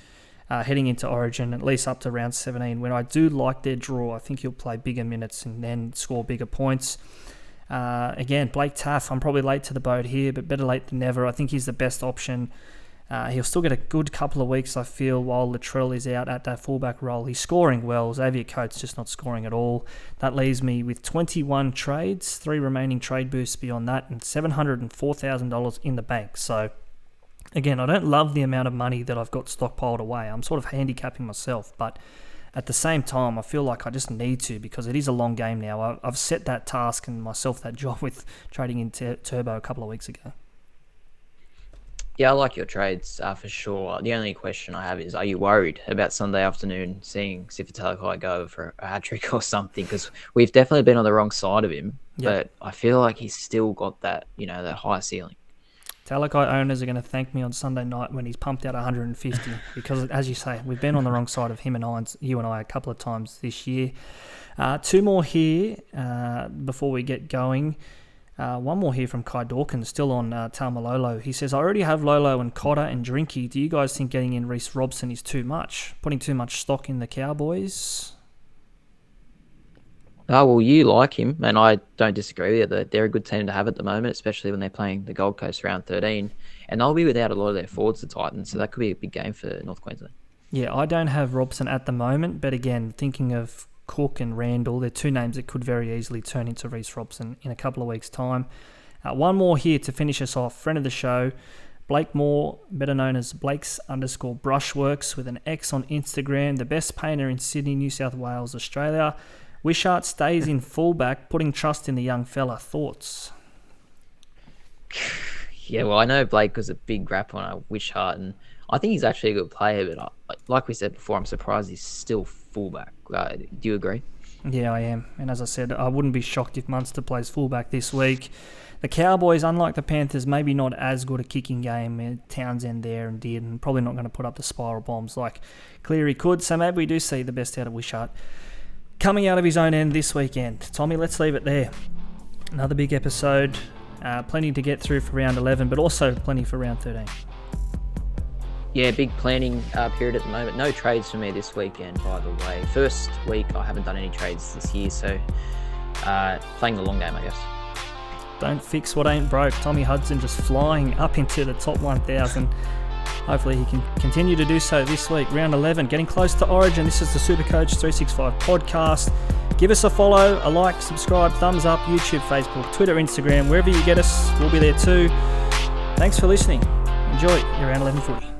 heading into Origin, at least up to round 17, when I do like their draw, I think he'll play bigger minutes and then score bigger points. Again, Blake Taff, I'm probably late to the boat here, but better late than never. I think he's the best option. He'll still get a good couple of weeks, I feel, while Latrell is out at that fullback role. He's scoring well. Xavier Coates just not scoring at all. That leaves me with 21 trades, 3 remaining trade boosts beyond that, and $704,000 in the bank. So, again, I don't love the amount of money that I've got stockpiled away. I'm sort of handicapping myself, but at the same time, I feel like I just need to, because it is a long game now. I've set that task and myself that job with trading in Turbo a couple of weeks ago. Yeah, I like your trades for sure. The only question I have is, are you worried about Sunday afternoon seeing Sifa Talakai go over for a hat-trick or something? Because we've definitely been on the wrong side of him, but I feel like he's still got that, that high ceiling. Talakai owners are going to thank me on Sunday night when he's pumped out 150 because, as you say, we've been on the wrong side of him and you and I a couple of times this year. 2 more here before we get going. One more here from Kai Dawkins, still on Taumalolo. He says, I already have Lolo and Cotter and Drinky. Do you guys think getting in Reece Robson is too much? Putting too much stock in the Cowboys? Oh, well, you like him, and I don't disagree with you. They're a good team to have at the moment, especially when they're playing the Gold Coast round 13. And they'll be without a lot of their forwards, the Titans, so that could be a big game for North Queensland. Yeah, I don't have Robson at the moment, but again, thinking of Cook and Randall, they're 2 names that could very easily turn into Reece Robson in a couple of weeks' time. One more here to finish us off. Friend of the show, Blake Moore, better known as Blakes_Brushworks with an X on Instagram, the best painter in Sydney, New South Wales, Australia. Wishart stays in fullback, putting trust in the young fella. Thoughts? Yeah, well, I know Blake was a big rap on Wishart, and I think he's actually a good player, but like we said before, I'm surprised he's still fullback. Do you agree? Yeah, I am. And as I said, I wouldn't be shocked if Munster plays fullback this week. The Cowboys, unlike the Panthers, maybe not as good a kicking game. Townsend there and did, and probably not going to put up the spiral bombs like Cleary could. So maybe we do see the best out of Wishart coming out of his own end this weekend. Tommy, let's leave it there. Another big episode. Plenty to get through for round 11, but also plenty for round 13. Yeah, big planning period at the moment. No trades for me this weekend, by the way. First week, I haven't done any trades this year, so playing the long game, I guess. Don't fix what ain't broke. Tommy Hudson just flying up into the top 1,000. Hopefully he can continue to do so this week. Round 11, getting close to Origin. This is the SuperCoach365 podcast. Give us a follow, a like, subscribe, thumbs up, YouTube, Facebook, Twitter, Instagram, wherever you get us, we'll be there too. Thanks for listening. Enjoy your round 11 footy.